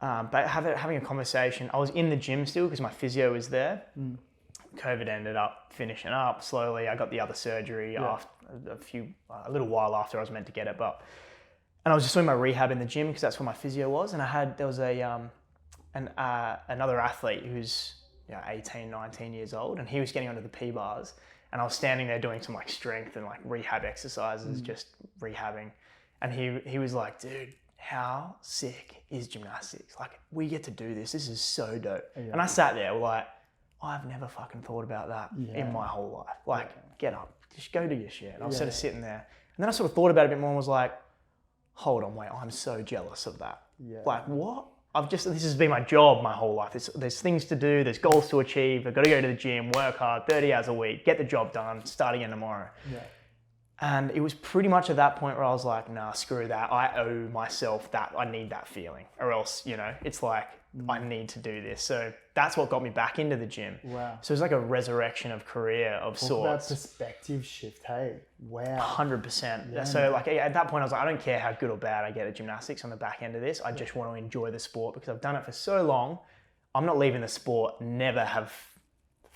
Speaker 2: having a conversation. I was in the gym still because my physio was there. COVID ended up finishing up slowly. I got the other surgery after a little while after I was meant to get it, and I was just doing my rehab in the gym because that's where my physio was, and there was another athlete who's 18, 19 years old, and he was getting onto the P-bars, and I was standing there doing some like strength and like rehab exercises, just rehabbing. And he was like, dude, how sick is gymnastics? Like we get to do this. This is so dope. Yeah. And I sat there like, I've never fucking thought about that in my whole life. Like get up, just go do your shit. And I was sort of sitting there. And then I sort of thought about it a bit more and was like, hold on, wait, I'm so jealous of that. Yeah. Like what? This has been my job my whole life. There's things to do, there's goals to achieve. I've got to go to the gym, work hard, 30 hours a week, get the job done, start again tomorrow. Yeah. And it was pretty much at that point where I was like, nah, screw that. I owe myself that. I need that feeling, or else, it's like, I need to do this. So that's what got me back into the gym. Wow. So it was like a resurrection of career of sorts.
Speaker 1: Talk about perspective shift, hey? Wow.
Speaker 2: 100%. Yeah, so like at that point I was like, I don't care how good or bad I get at gymnastics on the back end of this. I just want to enjoy the sport because I've done it for so long. I'm not leaving the sport, never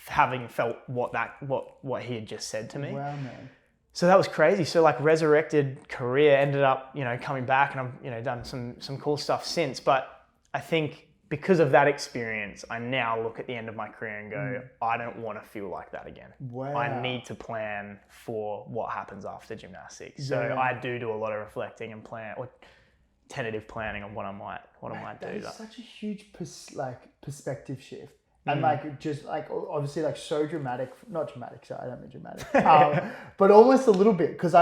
Speaker 2: having felt what he had just said to me.
Speaker 1: Wow, man.
Speaker 2: So that was crazy. So like resurrected career, ended up, coming back, and I've, done some cool stuff since. But I think because of that experience, I now look at the end of my career and go, I don't want to feel like that again.
Speaker 1: Wow.
Speaker 2: I need to plan for what happens after gymnastics. So I do a lot of reflecting and tentative planning on what I might do.
Speaker 1: That's such a huge perspective shift. And obviously so dramatic, not dramatic, sorry, I don't mean dramatic, but almost a little bit, because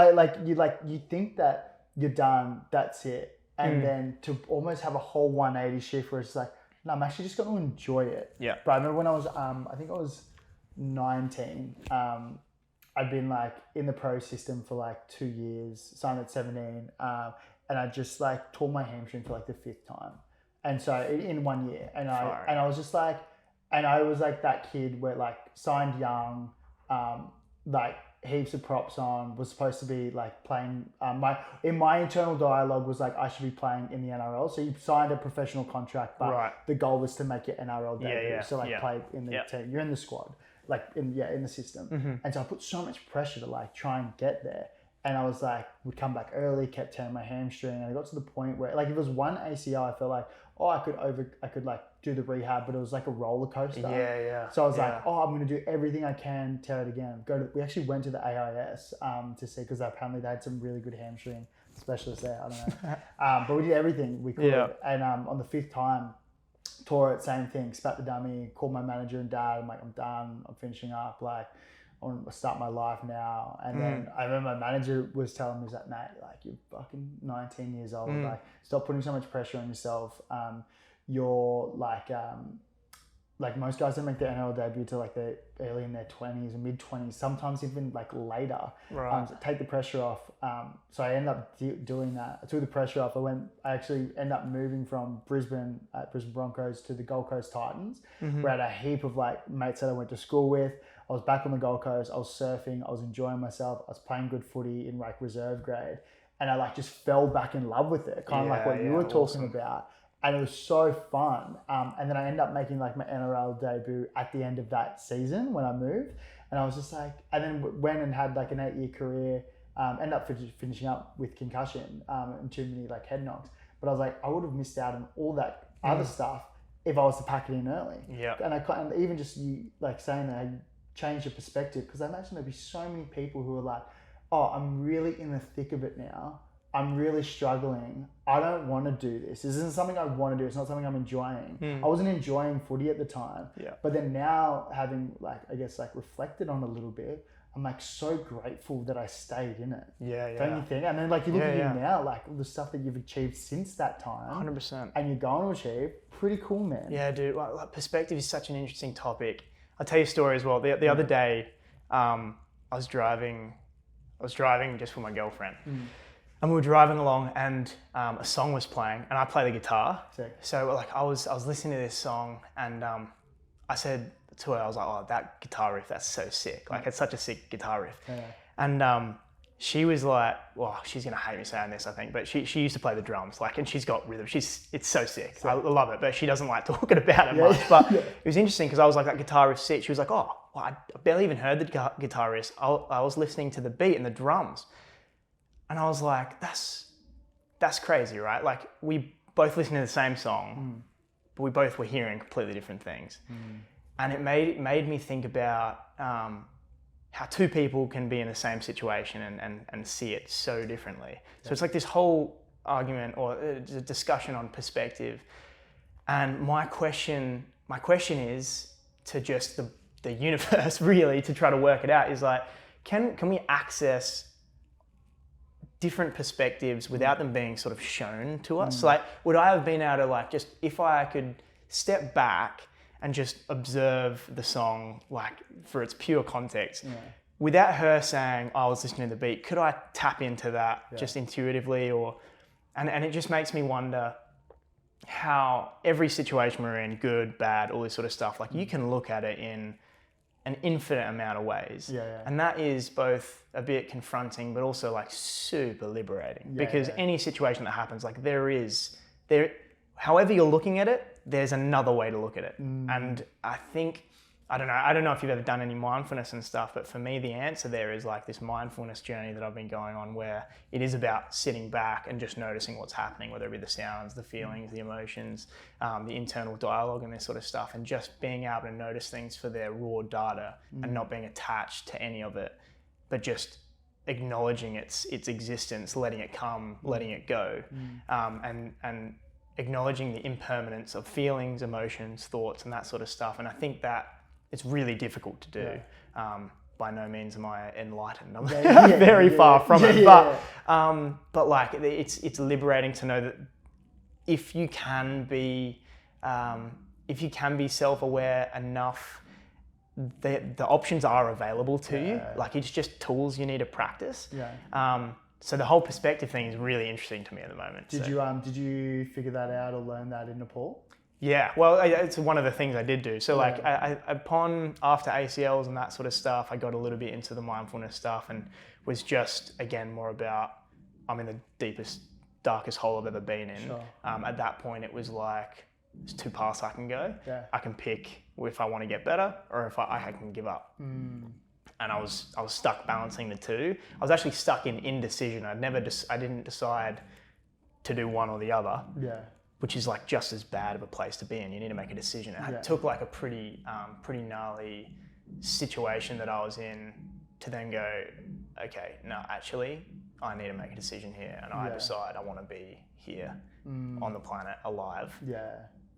Speaker 1: you think that you're done, that's it. And then to almost have a whole 180 shift where it's like, no, I'm actually just going to enjoy it.
Speaker 2: Yeah.
Speaker 1: But I remember when I was, I think I was 19, I'd been in the pro system for 2 years, signed at 17, and I just tore my hamstring for the 5th time. And so in 1 year, and I was just and I was that kid where signed young, heaps of props on, was supposed to be playing, my internal dialogue was I should be playing in the NRL. So you signed a professional contract, but the goal was to make your NRL debut. So play in the team, you're in the squad, in the system. Mm-hmm. And so I put so much pressure to try and get there. And I was would come back early, kept tearing my hamstring. And I got to the point where if it was one ACL, I felt I could do the rehab, but it was a roller coaster.
Speaker 2: Yeah.
Speaker 1: So I was I'm going to do everything I can, tear it again. We actually went to the AIS to see, because apparently they had some really good hamstring specialists there. I don't know. But we did everything we could. Yeah. And on the 5th time, tore it, same thing, spat the dummy, called my manager and dad. I'm I'm done, I'm finishing up. I want to start my life now. And then I remember my manager was telling me, mate, you're fucking 19 years old. Stop putting so much pressure on yourself. You're like most guys don't make their NRL debut till like they're early in their 20s or mid 20s, sometimes even like later.
Speaker 2: Right.
Speaker 1: So take the pressure off. So I ended up doing that. I took the pressure off. I actually ended up moving from Brisbane Broncos to the Gold Coast Titans, where I had a heap of like mates that I went to school with. I was back on the Gold Coast. I was surfing. I was enjoying myself. I was playing good footy in like reserve grade, and I like just fell back in love with it, kind of like what you were talking about. And it was so fun. And then I ended up making like my NRL debut at the end of that season when I moved. And I was just like, and then went and had like an 8-year career, ended up finishing up with concussion and too many like head knocks. But I was like, I would have missed out on all that other stuff if I was to pack it in early.
Speaker 2: Yeah.
Speaker 1: And even just you like saying that, I changed your perspective, because I imagine there'd be so many people who are like, oh, I'm really in the thick of it now. I'm really struggling. I don't want to do this. This isn't something I want to do. It's not something I'm enjoying. I wasn't enjoying footy at the time.
Speaker 2: Yeah.
Speaker 1: But then now, having like, I guess like reflected on a little bit, I'm like so grateful that I stayed in it.
Speaker 2: Yeah.
Speaker 1: Don't you think? And then like you look at you now, like all the stuff that you've achieved since that time.
Speaker 2: 100%.
Speaker 1: And you're going to achieve. Pretty cool, man.
Speaker 2: Yeah, dude. Like, perspective is such an interesting topic. I'll tell you a story as well. The other day, I was driving just with my girlfriend. And we were driving along, and a song was playing, and I play the guitar.
Speaker 1: Sick.
Speaker 2: So like I was listening to this song, and I said to her, I was like, "Oh, that guitar riff, that's so sick! Like it's such a sick guitar riff." Yeah. And she was like, "Well, she's gonna hate me saying this, I think," but she used to play the drums, like, and she's got rhythm. It's so sick. I love it, but she doesn't like talking about it much. But it was interesting because I was like, "That guitar riff's sick." She was like, "Oh, well, I barely even heard the guitar riff. I was listening to the beat and the drums." And I was like, that's crazy, right? Like we both listened to the same song, but we both were hearing completely different things. And it made me think about how two people can be in the same situation and see it so differently. So it's like this whole argument or discussion on perspective. And my question is to just the universe really, to try to work it out, is like, can we access different perspectives without them being sort of shown to us? Like, would I have been able to like, just if I could step back and just observe the song like for its pure context, without her saying, I was listening to the beat, could I tap into that just intuitively? And it just makes me wonder how every situation we're in, good, bad, all this sort of stuff, like you can look at it in an infinite amount of ways. And that is both a bit confronting, but also like super liberating, because any situation that happens, like however you're looking at it, there's another way to look at it. And I think, I don't know if you've ever done any mindfulness and stuff, but for me, the answer there is like this mindfulness journey that I've been going on, where it is about sitting back and just noticing what's happening, whether it be the sounds, the feelings, the emotions, the internal dialogue and this sort of stuff, and just being able to notice things for their raw data and not being attached to any of it, but just acknowledging its existence, letting it come, letting it go, and acknowledging the impermanence of feelings, emotions, thoughts, and that sort of stuff. And I think that it's really difficult to do. By no means am I enlightened. I'm very far from it. But like it's liberating to know that if you can be self-aware enough, the options are available to you. Like it's just tools you need to practice. So the whole perspective thing is really interesting to me at the moment.
Speaker 1: Did you figure that out or learn that in Nepal?
Speaker 2: Yeah, well, it's one of the things I did do. So like after ACLs and that sort of stuff, I got a little bit into the mindfulness stuff and was just, again, more about, I'm in the deepest, darkest hole I've ever been in. At that point, it was like, there's two paths I can go. I can pick if I want to get better or if I can give up. And I was stuck balancing the two. I was actually stuck in indecision. I didn't decide to do one or the other. Which is like just as bad of a place to be in. You need to make a decision. It took like a pretty gnarly situation that I was in to then go, okay, no, actually, I need to make a decision here, and I decide I want to be here on the planet, alive.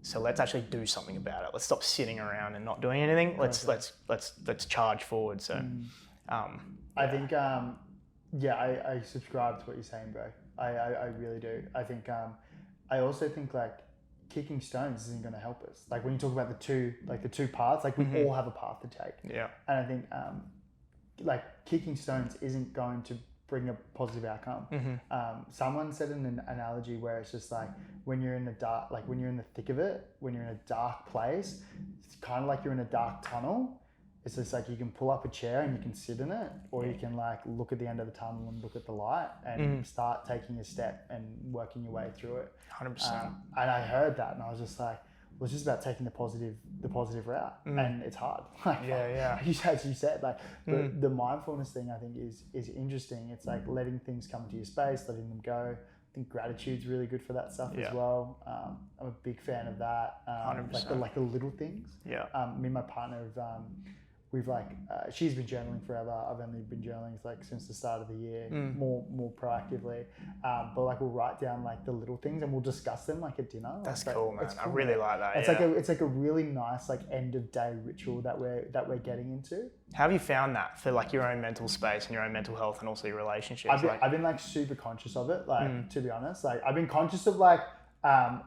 Speaker 2: So let's actually do something about it. Let's stop sitting around and not doing anything. Let's charge forward. So,
Speaker 1: I think, I subscribe to what you're saying, bro. I really do. I think. I also think like kicking stones isn't going to help us. Like when you talk about the two paths, like we all have a path to take.
Speaker 2: Yeah.
Speaker 1: And I think like kicking stones isn't going to bring a positive outcome. Someone said an analogy where it's just like when you're in the dark, like when you're in the thick of it, when you're in a dark place, it's kind of like you're in a dark tunnel. It's just like you can pull up a chair and you can sit in it, or you can like look at the end of the tunnel and look at the light and start taking a step and working your way through it.
Speaker 2: 100%.
Speaker 1: And I heard that and I was just like, well, it's just about taking the positive route, and it's hard. As you said, like the mindfulness thing, I think is interesting. It's like letting things come into your space, letting them go. I think gratitude's really good for that stuff as well. I'm a big fan of that.
Speaker 2: 100%.
Speaker 1: Like the little things. Yeah. Me and my partner have we've she's been journaling forever. I've only been journaling like since the start of the year, more proactively. But like we'll write down like the little things and we'll discuss them like at dinner.
Speaker 2: That's cool, man. Cool, I really like that.
Speaker 1: It's like a really nice like end of day ritual that we're getting into.
Speaker 2: How have you found that for like your own mental space and your own mental health and also your relationships?
Speaker 1: I've been like super conscious of it. Like to be honest, like I've been conscious of like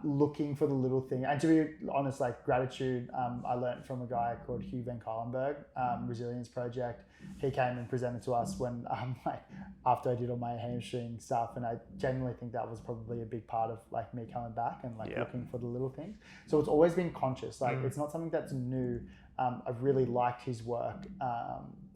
Speaker 1: looking for the little thing. And to be honest, like gratitude, I learned from a guy called Hugh Van Cuylenberg, Resilience Project. He came and presented to us when like after I did all my hamstring stuff, and I genuinely think that was probably a big part of like me coming back and like looking for the little things. So it's always been conscious. Like it's not something that's new. I've really liked his work,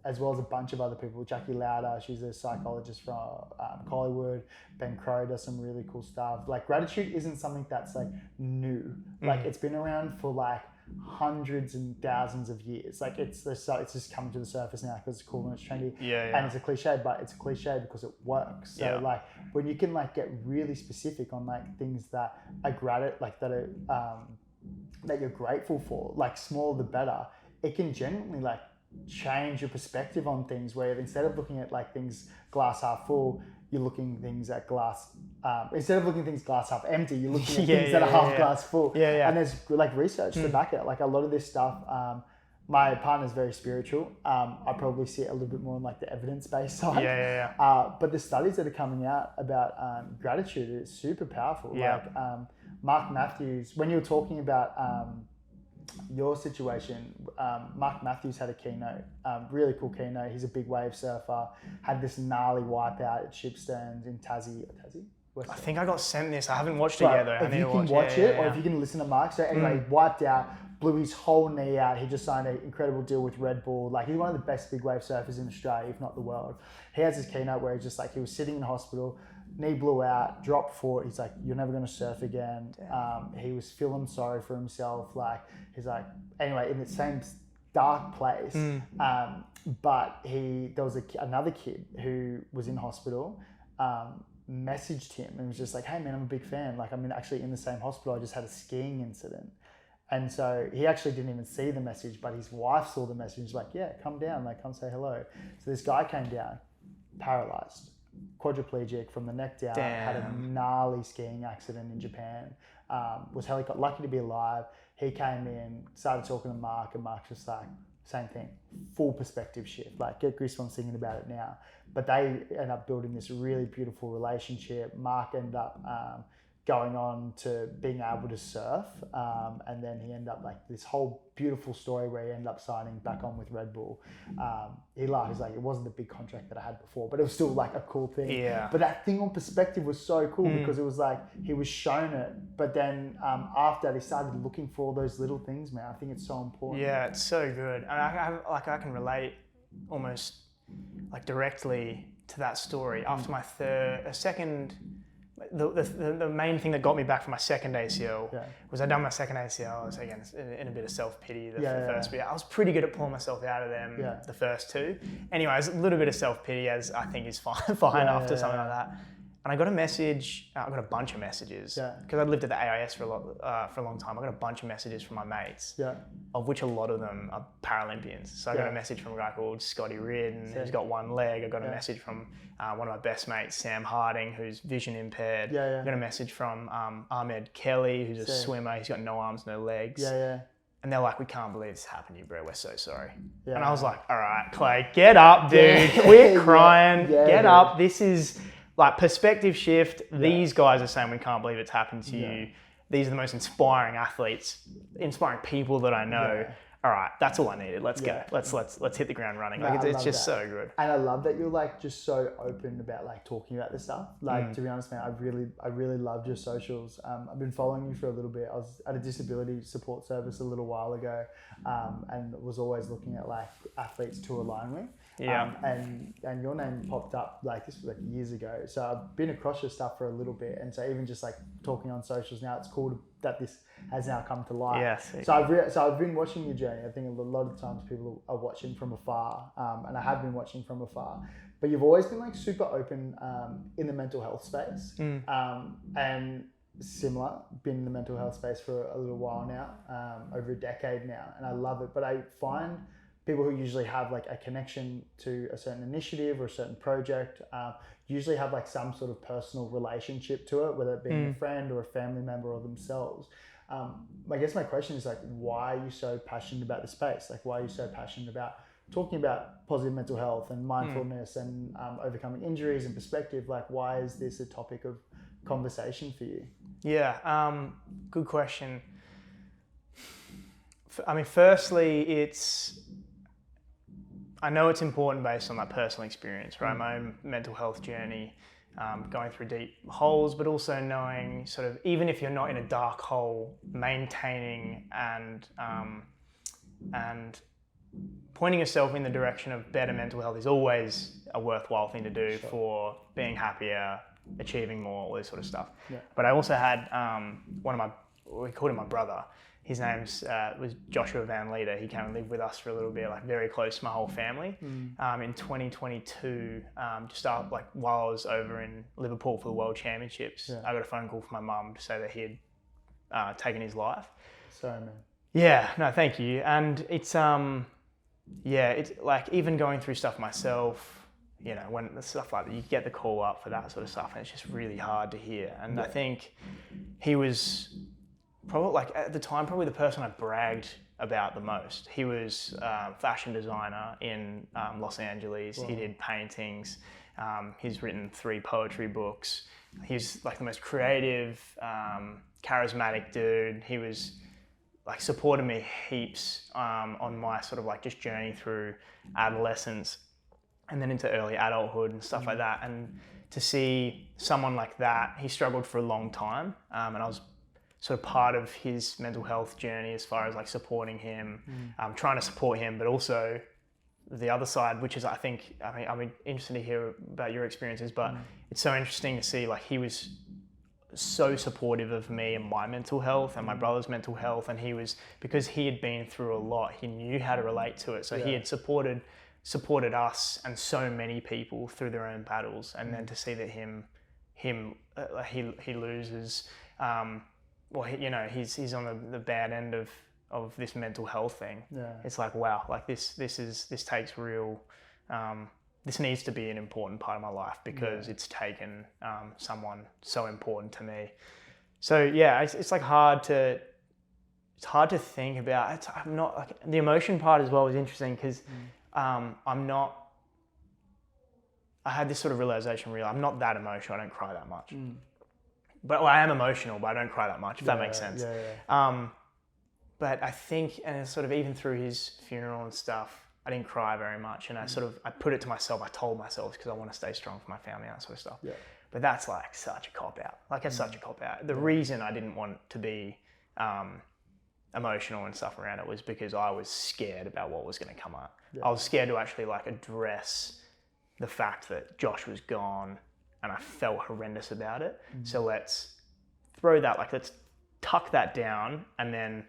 Speaker 1: as well as a bunch of other people. Jackie Lauder, she's a psychologist from Collywood. Ben Crow does some really cool stuff. Like gratitude isn't something that's like new. Like it's been around for like hundreds and thousands of years. Like it's just coming to the surface now because it's cool and it's trendy. And it's a cliche, but it's a cliche because it works. So like when you can like get really specific on like things that are that you're grateful for, like smaller the better, it can genuinely like change your perspective on things, where instead of looking at like things glass half full, you're looking things at glass instead of looking things glass half empty, you're looking at things that are half glass full. And there's like research to back it. Like a lot of this stuff, my partner's very spiritual. I probably see it a little bit more on like the evidence-based side. But the studies that are coming out about gratitude is super powerful. Like Mark Matthews, when you were talking about your situation, Mark Matthews had a keynote, really cool keynote. He's a big wave surfer, had this gnarly wipeout at Shipsterns in Tassie.
Speaker 2: I think I got sent this. I haven't watched it yet though.
Speaker 1: If you can watch it, or if you can listen to Mark. So anyway, he wiped out, blew his whole knee out. He just signed an incredible deal with Red Bull. Like he's one of the best big wave surfers in Australia, if not the world. He has his keynote where he's just like, he was sitting in hospital, knee blew out, dropped foot. He's like, you're never going to surf again. He was feeling sorry for himself. Like he's like, anyway, in the same dark place. But there was another kid who was in hospital, messaged him and was just like, hey man, I'm a big fan. Like I'm actually in the same hospital. I just had a skiing incident. And so he actually didn't even see the message, but his wife saw the message. She's like, yeah, come down, like come say hello. So this guy came down, paralyzed, quadriplegic from the neck down, had a gnarly skiing accident in Japan, was lucky to be alive. He came in, started talking to Mark, and Mark's just like, same thing, full perspective shift, like get goosebumps thinking about it now. But they end up building this really beautiful relationship. Mark ended up going on to being able to surf, and then he ended up like this whole beautiful story where he ended up signing back on with Red Bull. He laughed, he's like, it wasn't the big contract that I had before, but it was still like a cool thing. But that thing on perspective was so cool because it was like he was shown it, but then after that he started looking for all those little things, man. I think it's so important.
Speaker 2: Yeah, it's so good. And I can relate almost like directly to that story. After my the main thing that got me back from my second ACL was I'd done my second ACL. I was again in a bit of self-pity the first bit. I was pretty good at pulling myself out of them the first two. Anyway, it was a little bit of self-pity, as I think is fine after something like that. And I got a message, I got a bunch of messages, because I'd lived at the AIS for a long time. I got a bunch of messages from my mates, of which a lot of them are Paralympians. So I got a message from a guy called Scotty Ridden, who's got one leg. I got a message from one of my best mates, Sam Harding, who's vision impaired. I got a message from Ahmed Kelly, who's a swimmer. He's got no arms, no legs. And they're like, we can't believe this happened to you, bro. We're so sorry. And I was like, all right, Clay, get up, dude. Quit crying. Get up. This is... like perspective shift, these guys are saying we can't believe it's happened to you. these are the most inspiring athletes, inspiring people that I know.
Speaker 1: Yeah.
Speaker 2: All right, that's all I needed. Let's go. Let's hit the ground running.
Speaker 1: No,
Speaker 2: Like it's just
Speaker 1: that.
Speaker 2: so good.
Speaker 1: And I love that you're like just so open about like talking about this stuff. Like to be honest, man, I really loved your socials. I've been following you for a little bit. I was at a disability support service a little while ago, and was always looking at like athletes to align with.
Speaker 2: Yeah.
Speaker 1: And your name popped up like this was like years ago. So I've been across your stuff for a little bit, and so even just like talking on socials now, it's cool that this has now come to light.
Speaker 2: Yes.
Speaker 1: So I've been watching your journey. I think a lot of times people are watching from afar, and I have been watching from afar. But you've always been like super open in the mental health space, and similar. Been in the mental health space for a little while now, over a decade now, and I love it. But I find people who usually have like a connection to a certain initiative or a certain project usually have like some sort of personal relationship to it, whether it be a friend or a family member or themselves. I guess my question is like, why are you so passionate about the space? Like, why are you so passionate about talking about positive mental health and mindfulness and overcoming injuries and perspective? Like, why is this a topic of conversation for you?
Speaker 2: Yeah, good question. I mean, firstly, I know it's important based on my personal experience, right? My own mental health journey, going through deep holes, but also knowing sort of, even if you're not in a dark hole, maintaining and pointing yourself in the direction of better mental health is always a worthwhile thing to do for being happier, achieving more, all this sort of stuff. Yeah. But I also had we called him my brother. His name's was Joshua Van Leader. He came and lived with us for a little bit, like very close to my whole family. In 2022, just after, like while I was over in Liverpool for the World Championships, I got a phone call from my mum to say that he had taken his life.
Speaker 1: Sorry, man.
Speaker 2: Yeah, no, thank you. And it's it's like even going through stuff myself, you know, when the stuff like that, you get the call up for that sort of stuff, and it's just really hard to hear. And I think he was probably, like at the time, probably the person I bragged about the most. He was a fashion designer in Los Angeles. Wow. He did paintings. He's written 3 poetry books. He's like the most creative, charismatic dude. He was like supported me heaps on my sort of like just journey through adolescence and then into early adulthood and stuff like that. And to see someone like that, he struggled for a long time, and I was sort of part of his mental health journey as far as like supporting him, trying to support him, but also the other side, which is I'm interested to hear about your experiences, but it's so interesting to see like he was so supportive of me and my mental health and my brother's mental health, and he was, because he had been through a lot, he knew how to relate to it, so he had supported us and so many people through their own battles, and then to see that he loses, he's on the bad end of this mental health thing. It's like, wow, like this takes real, this needs to be an important part of my life because it's taken someone so important to me. So yeah, it's like hard to think about. I'm not like, the emotion part as well is interesting because I had this sort of realization, I'm not that emotional. I don't cry that much. But I am emotional, but I don't cry that much, if that makes sense. But I think, and it's sort of even through his funeral and stuff, I didn't cry very much, and I put it to myself. I told myself because I want to stay strong for my family and that sort of stuff. But that's like such a cop out. Like it's such a cop out. The reason I didn't want to be emotional and stuff around it was because I was scared about what was going to come up. I was scared to actually like address the fact that Josh was gone, and I felt horrendous about it. So let's let's tuck that down and then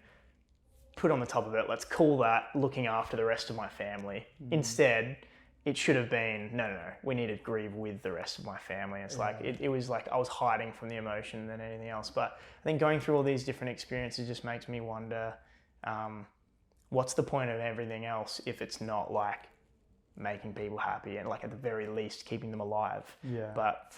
Speaker 2: put on the top of it, let's call that looking after the rest of my family. Instead, it should have been, no, we need to grieve with the rest of my family. It's like, it was like I was hiding from the emotion than anything else. But I think going through all these different experiences just makes me wonder, what's the point of everything else if it's not like making people happy and like at the very least keeping them alive, but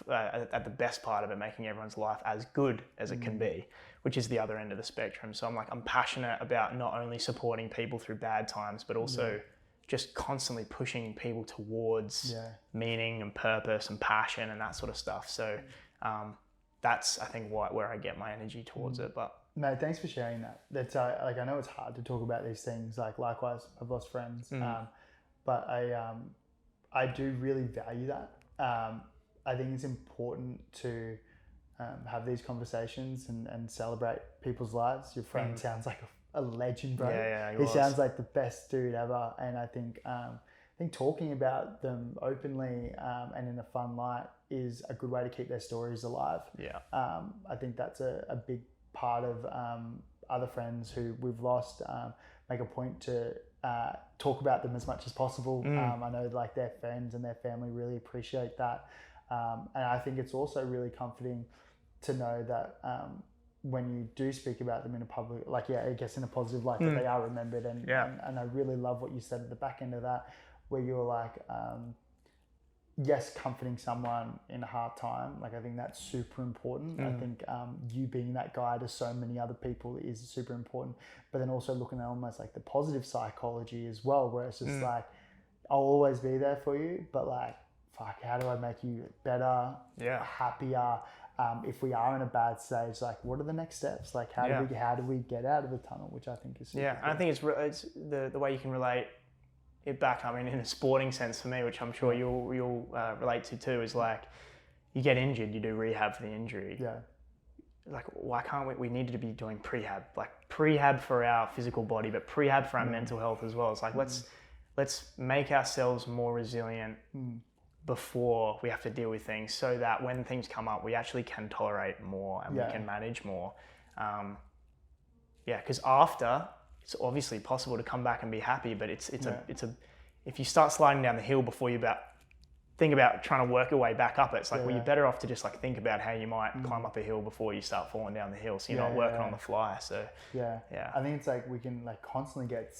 Speaker 2: at the best part of it, making everyone's life as good as it can be, which is the other end of the spectrum. So I'm passionate about not only supporting people through bad times, but also just constantly pushing people towards meaning and purpose and passion and that sort of stuff. So that's, I think, where I get my energy towards it. But
Speaker 1: mate, thanks for sharing that. That's like, I know it's hard to talk about these things. Like, likewise, I've lost friends, but I do really value that. I think it's important to have these conversations and celebrate people's lives. Your friend sounds like a legend, bro.
Speaker 2: Yeah,
Speaker 1: he sounds like the best dude ever. And I think talking about them openly and in a fun light is a good way to keep their stories alive.
Speaker 2: Yeah.
Speaker 1: I think that's a big part of other friends who we've lost. Make a point to talk about them as much as possible. I know like their friends and their family really appreciate that. And I think it's also really comforting to know that when you do speak about them in a public, like, I guess in a positive light, that they are remembered. And I really love what you said at the back end of that, where you were like, yes, comforting someone in a hard time. Like, I think that's super important. I think you being that guy to so many other people is super important. But then also looking at almost like the positive psychology as well, where it's just like, I'll always be there for you, but like, fuck, how do I make you better, happier? If we are in a bad stage, like, what are the next steps? Like, how do we get out of the tunnel? Which I think is super cool.
Speaker 2: I think it's the way you can relate it back. I mean, in a sporting sense for me, which I'm sure you'll relate to too, is like, you get injured, you do rehab for the injury.
Speaker 1: Yeah.
Speaker 2: Like, why can't we need to be doing prehab, like prehab for our physical body, but prehab for our mental health as well. It's like, let's make ourselves more resilient before we have to deal with things, so that when things come up, we actually can tolerate more and we can manage more. Because after, it's obviously possible to come back and be happy, but it's if you start sliding down the hill before you think about trying to work your way back up, it's like, well, you're better off to just like think about how you might climb up a hill before you start falling down the hill, so you're not working on the fly. So I think it's like we can like constantly get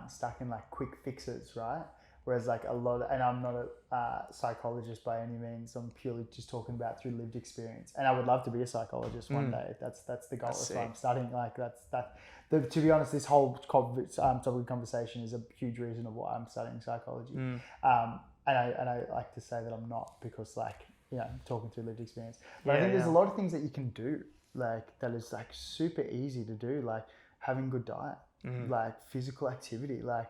Speaker 2: stuck in like quick fixes, right? Whereas like and I'm not a psychologist by any means. I'm purely just talking about through lived experience. And I would love to be a psychologist one day. That's the goal. That's why I'm studying. Like to be honest, this whole topic of conversation is a huge reason of why I'm studying psychology. And I like to say that I'm not, because like, talking through lived experience. But I think there's a lot of things that you can do, like, that is like super easy to do, like having good diet, like physical activity, like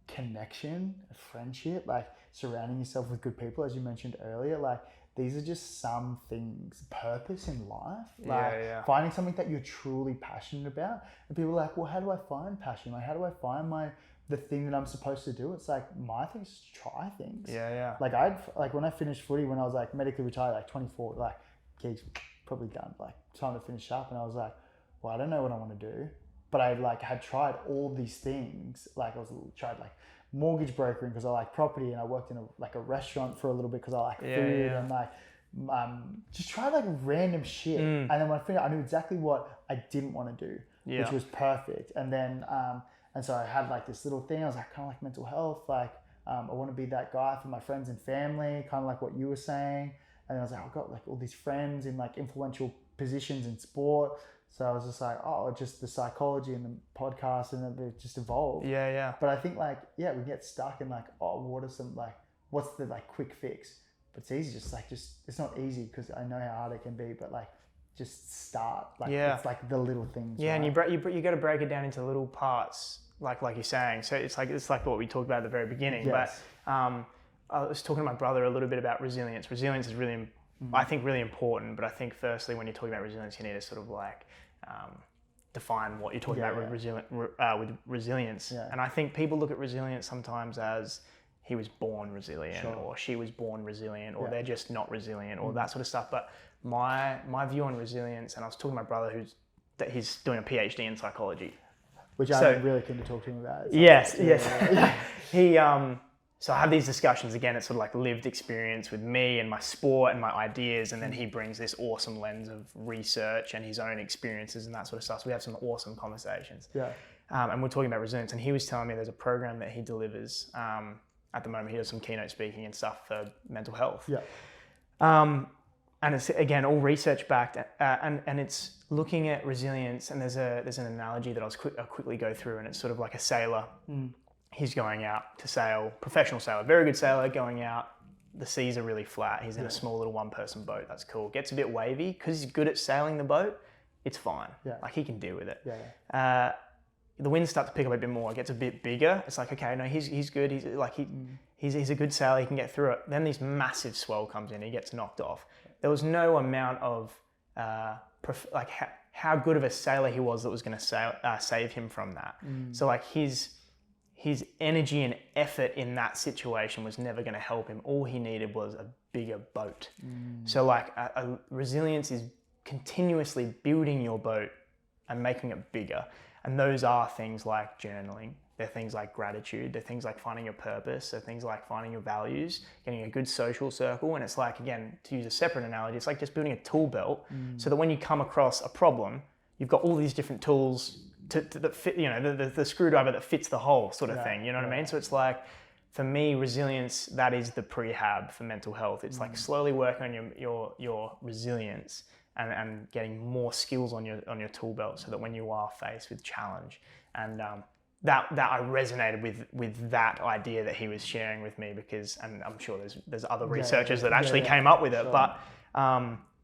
Speaker 2: connection, friendship, like surrounding yourself with good people, as you mentioned earlier. Like, these are just some things. Purpose in life, like finding something that you're truly passionate about. And people are like, well, how do I find passion? Like, how do I find the thing that I'm supposed to do? It's like, my thing is to try things. Like when I finished footy, when I was like medically retired, like 24, like, geez, probably done, like time to finish up. And I was like, well, I don't know what I want to do. But I like had tried all these things. Like, tried like mortgage brokering because I like property, and I worked in a restaurant for a little bit because I like food, and like just tried like random shit. And then when I finished, I knew exactly what I didn't want to do, which was perfect. And then and so I had like this little thing. I was like, kind of like mental health, like I want to be that guy for my friends and family, kind of like what you were saying. And then I was like, I've got like all these friends in like influential positions in sport. So I was just like, just the psychology and the podcast, and then it just evolved. But I think like, we get stuck in like, what's the like quick fix? But it's easy, it's not easy because I know how hard it can be, but like, just start. Like, it's like the little things. Yeah,
Speaker 1: right?
Speaker 2: and you got to break it down into little parts, like you're saying. So it's like what we talked about at the very beginning. Yes. But I was talking to my brother a little bit about resilience. Resilience is really, I think, really important. But I think firstly, when you're talking about resilience, you need to sort of like define what you're talking about with resilience. And I think people look at resilience sometimes as he was born resilient, or she was born resilient, or they're just not resilient, or that sort of stuff. But my view on resilience, and I was talking to my brother he's doing a PhD in psychology,
Speaker 1: which I'm really keen to talk to him about.
Speaker 2: Yes. He so I have these discussions again. It's sort of like lived experience with me and my sport and my ideas, and then he brings this awesome lens of research and his own experiences and that sort of stuff. So we have some awesome conversations. And we're talking about resilience, and he was telling me there's a program that he delivers. At the moment, he does some keynote speaking and stuff for mental health. And it's, again, all research backed, and it's looking at resilience. And there's an analogy that I'll quickly go through, and it's sort of like a sailor. He's going out to sail, professional sailor, very good sailor, going out, the seas are really flat. He's in a small little one-person boat. That's cool. Gets a bit wavy because he's good at sailing the boat. It's fine.
Speaker 1: Yeah.
Speaker 2: Like he can deal with it.
Speaker 1: Yeah.
Speaker 2: The winds start to pick up a bit more. It gets a bit bigger. It's like, okay, no, he's good. He's a good sailor. He can get through it. Then this massive swell comes in. He gets knocked off. There was no amount of how good of a sailor he was that was going to save him from that. So like his energy and effort in that situation was never going to help him. All he needed was a bigger boat. So like a resilience is continuously building your boat and making it bigger. And those are things like journaling. They're things like gratitude. They're things like finding your purpose. They're things like finding your values, getting a good social circle. And it's like, again, to use a separate analogy, it's like just building a tool belt so that when you come across a problem, you've got all these different tools that fit, the screwdriver that fits the hole sort of thing. You know what I mean? So it's like, for me, resilience, that is the prehab for mental health. It's like slowly working on your resilience and getting more skills on your tool belt so that when you are faced with challenge. And that I resonated with that idea that he was sharing with me because, and I'm sure there's other researchers that actually came up with it, sure. But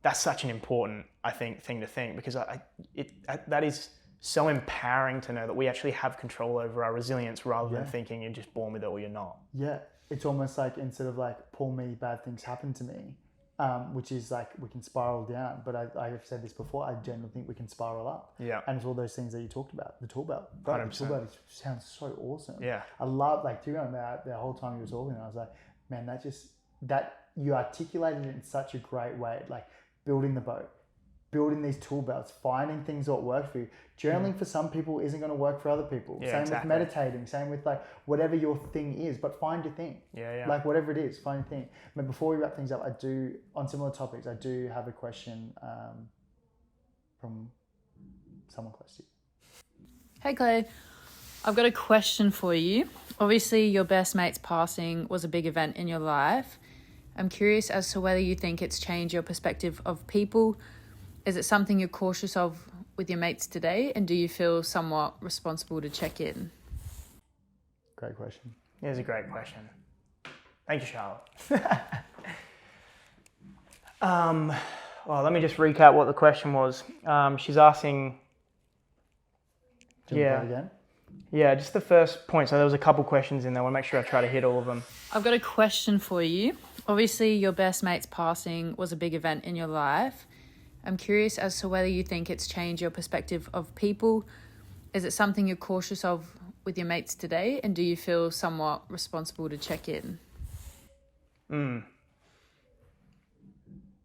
Speaker 2: that's such an important, I think, thing to think because that is so empowering to know that we actually have control over our resilience rather than thinking you're just born with it or you're not. Yeah,
Speaker 1: it's almost like instead of like, poor me, bad things happen to me, which is like we can spiral down, but I have said this before, I generally think we can spiral up.
Speaker 2: Yeah.
Speaker 1: And it's all those things that you talked about, the tool belt. Bro, the tool belt sounds so awesome.
Speaker 2: Yeah.
Speaker 1: I love, like, to be honest, the whole time you were talking, I was like, man, that you articulated it in such a great way, like building the boat, building these tool belts, finding things that work for you. Journaling for some people isn't going to work for other people.
Speaker 2: Yeah,
Speaker 1: same
Speaker 2: exactly.
Speaker 1: with meditating, same with like whatever your thing is, but find your thing.
Speaker 2: Yeah.
Speaker 1: Like whatever it is, find your thing. But before we wrap things up, on similar topics, I do have a question from someone close to you.
Speaker 3: Hey Clay, I've got a question for you. Obviously your best mate's passing was a big event in your life. I'm curious as to whether you think it's changed your perspective of people. Is it something you're cautious of with your mates today? And do you feel somewhat responsible to check in?
Speaker 1: Great question.
Speaker 2: It is a great question. Thank you, Charlotte. Well, let me just recap what the question was. She's asking...
Speaker 1: Do you want to go again?
Speaker 2: Yeah, just the first point. So there was a couple questions in there. I want to make sure I try to hit all of them.
Speaker 3: I've got a question for you. Obviously, your best mate's passing was a big event in your life. I'm curious as to whether you think it's changed your perspective of people. Is it something you're cautious of with your mates today? And do you feel somewhat responsible to check in?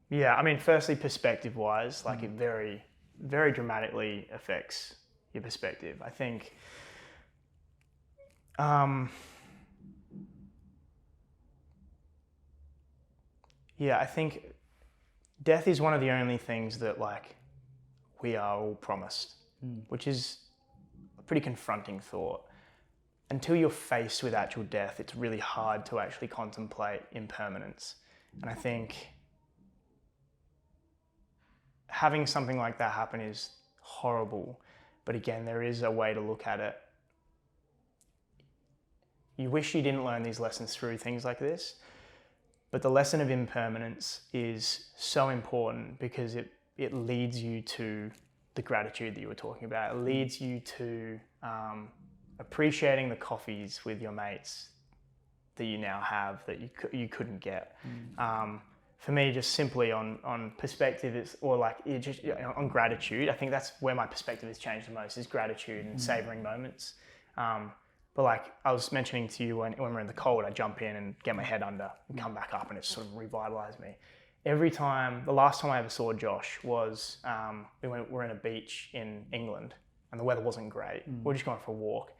Speaker 2: Yeah, I mean, firstly, perspective-wise, like it very, very dramatically affects your perspective. I think... I think death is one of the only things that like we are all promised, which is a pretty confronting thought. Until you're faced with actual death, it's really hard to actually contemplate impermanence. And I think having something like that happen is horrible. But again, there is a way to look at it. You wish you didn't learn these lessons through things like this, but the lesson of impermanence is so important because it leads you to the gratitude that you were talking about. It leads you to appreciating the coffees with your mates that you now have that you couldn't get. For me, just simply on perspective, on gratitude. I think that's where my perspective has changed the most, is gratitude and savouring moments. But like I was mentioning to you, when we're in the cold, I jump in and get my head under and come back up, and it's sort of revitalised me. The last time I ever saw Josh was, we're in a beach in England and the weather wasn't great. We were just going for a walk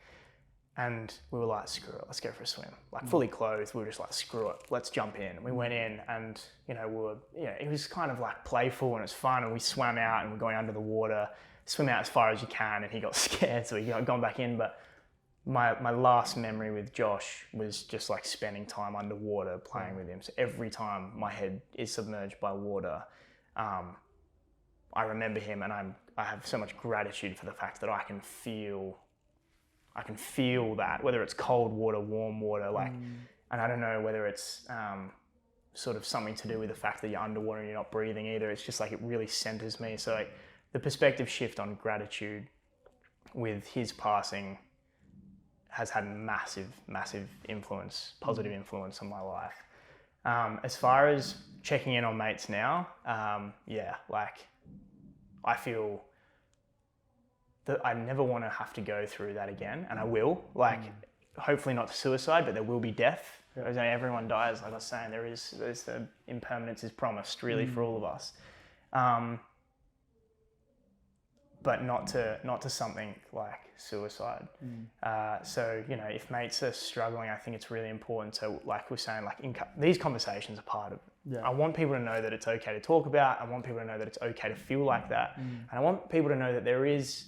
Speaker 2: and we were like, screw it, let's go for a swim. Like fully clothed, we were just like, screw it, let's jump in. And we went in and, it was kind of like playful and it's fun, and we swam out and we're going under the water, swim out as far as you can, and he got scared, so he got gone back in. But my last memory with Josh was just like spending time underwater playing with him. So every time my head is submerged by water, I remember him, and I have so much gratitude for the fact that I can feel that, whether it's cold water, warm water, and I don't know whether it's sort of something to do with the fact that you're underwater and you're not breathing either. It's just like it really centers me. So like the perspective shift on gratitude with his passing has had massive influence, positive influence on my life. As far as checking in on mates now, like I feel that I never want to have to go through that again, and I will. Like, hopefully not to suicide, but there will be death. Yeah. As everyone dies, like I was saying, there's the impermanence is promised, really, for all of us. But not to something like suicide. So, you know, if mates are struggling, I think it's really important to, like we're saying, like these conversations are part of it. Yeah. I want people to know that it's okay to talk about. I want people to know that it's okay to feel like that. And I want people to know that there is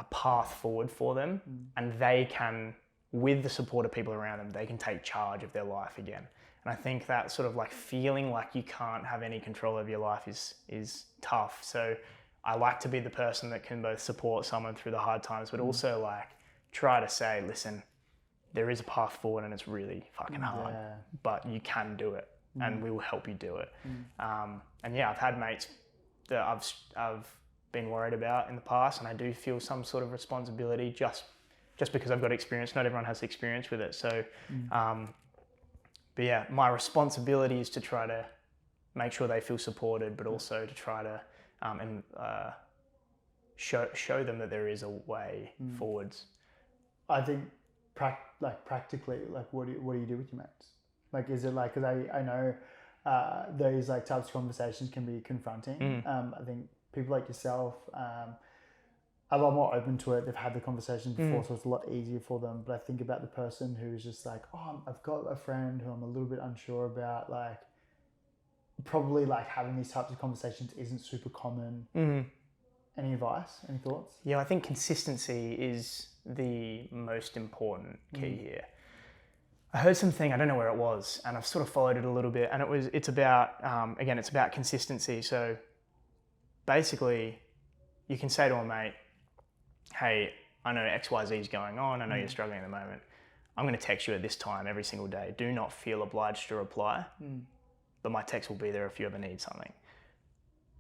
Speaker 2: a path forward for them, and they can, with the support of people around them, they can take charge of their life again. And I think that sort of like feeling like you can't have any control over your life is tough. So I like to be the person that can both support someone through the hard times, but also like try to say, listen, there is a path forward and it's really fucking hard, but you can do it and we will help you do it. And yeah, I've had mates that I've been worried about in the past, and I do feel some sort of responsibility just because I've got experience. Not everyone has experience with it. So, but yeah, my responsibility is to try to make sure they feel supported, but also to try to show them that there is a way forwards.
Speaker 1: I think practically, like what do you do with your mates? Like, is it like, because I know those like types of conversations can be confronting. I think people like yourself a lot more open to it. They've had the conversation before, so it's a lot easier for them. But I think about the person who's just like, oh, I've got a friend who I'm a little bit unsure about, like probably like having these types of conversations isn't super common. Any advice? Any thoughts?
Speaker 2: Yeah, I think consistency is the most important key here. I heard something, I don't know where it was, and I've sort of followed it a little bit, and it's about, again, it's about consistency. So basically, you can say to a mate, hey, I know XYZ is going on, I know you're struggling at the moment. I'm going to text you at this time every single day. Do not feel obliged to reply, but my text will be there if you ever need something.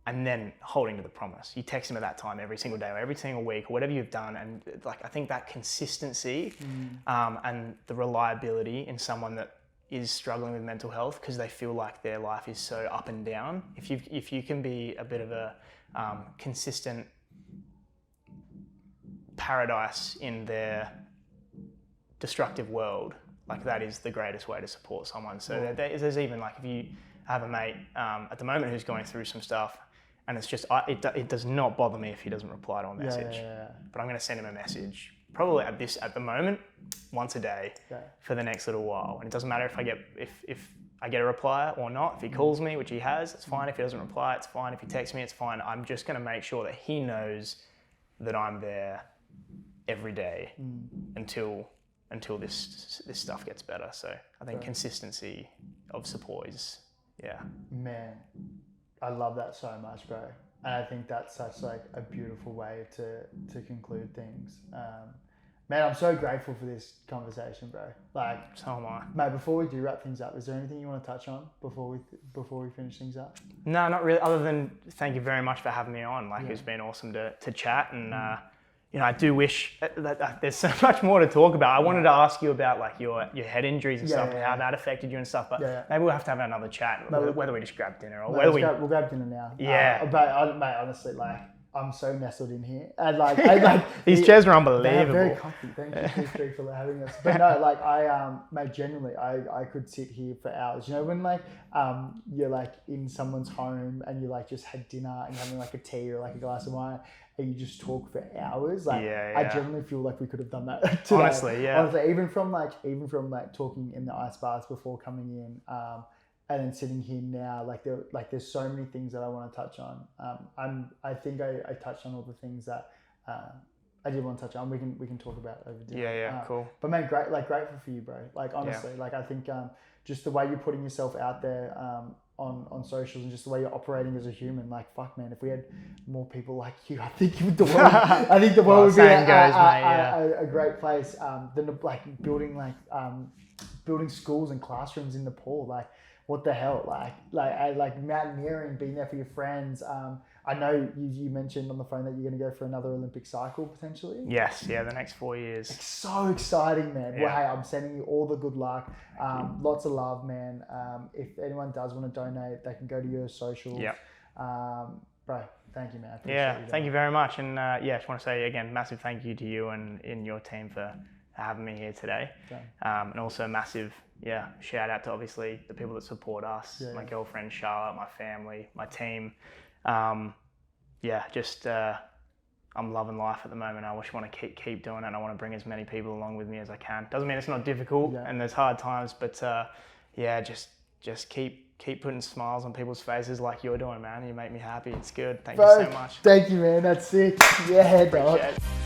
Speaker 2: And then holding to the promise. You text him at that time every single day or every single week or whatever you've done. And like, I think that consistency and the reliability in someone that is struggling with mental health because they feel like their life is so up and down. If you can be a bit of a consistent paradise in their destructive world, like that is the greatest way to support someone. So there's even like, if you have a mate at the moment who's going through some stuff, and it's just, it does not bother me if he doesn't reply to a message. But I'm going to send him a message probably at the moment once a day for the next little while. And it doesn't matter if I get a reply or not. If he calls me, which he has, it's fine. If he doesn't reply, it's fine. If he texts me, it's fine. I'm just going to make sure that he knows that I'm there every day until this stuff gets better. So I think consistency of support is,
Speaker 1: Man, I love that so much, bro. And I think that's such like a beautiful way to conclude things. Man, I'm so grateful for this conversation, bro. Like,
Speaker 2: so am I.
Speaker 1: Mate, before we do wrap things up, is there anything you want to touch on before we finish things up?
Speaker 2: No, not really. Other than thank you very much for having me on. Like, it's been awesome to chat, and you know, I do wish that there's so much more to talk about. I wanted to ask you about like your head injuries and stuff, and how that affected you and stuff. But maybe we'll have to have another chat, whether we just grab dinner or whether
Speaker 1: we'll grab dinner now.
Speaker 2: Yeah,
Speaker 1: but mate, honestly, like, I'm so nestled in here, and like,
Speaker 2: these chairs are unbelievable.
Speaker 1: They're very comfy. Thank you three for having us. But no, like mate, genuinely, I could sit here for hours. You know, when like you're like in someone's home and you like just had dinner and you're having like a tea or like a glass of wine, and you just talk for hours. Like, I genuinely feel like we could have done that today. Honestly, even from like talking in the ice baths before coming in, and then sitting here now, there's so many things that I want to touch on. I think I touched on all the things that I did want to touch on. We can talk about over dinner.
Speaker 2: Cool.
Speaker 1: But man, grateful for you, bro. Like, honestly, like, I think just the way you're putting yourself out there on socials and just the way you're operating as a human, like, fuck, man, if we had more people like you, I think the world would be a great place. Than like building schools and classrooms in Nepal. Like, what the hell, like mountaineering, being there for your friends. I know you mentioned on the phone that you're going to go for another Olympic cycle potentially.
Speaker 2: Yes, yeah, the next 4 years.
Speaker 1: It's so exciting, man.
Speaker 2: Yeah.
Speaker 1: Well, hey, I'm sending you all the good luck. Lots of love, man. If anyone does want to donate, they can go to your socials.
Speaker 2: Yeah.
Speaker 1: Bro, thank you, man.
Speaker 2: Thank you very much. And I just want to say again, massive thank you to you and your team for having me here today.
Speaker 1: Okay.
Speaker 2: And also a massive shout out to obviously the people that support us, my girlfriend Charlotte, my family, my team. I'm loving life at the moment. I just want to keep doing it, and I want to bring as many people along with me as I can. Doesn't mean it's not difficult and there's hard times, but just keep putting smiles on people's faces like you're doing, man. You make me happy. It's good. Thank you so much.
Speaker 1: Thank you, man. That's sick. Yeah, dog.
Speaker 2: Appreciate it.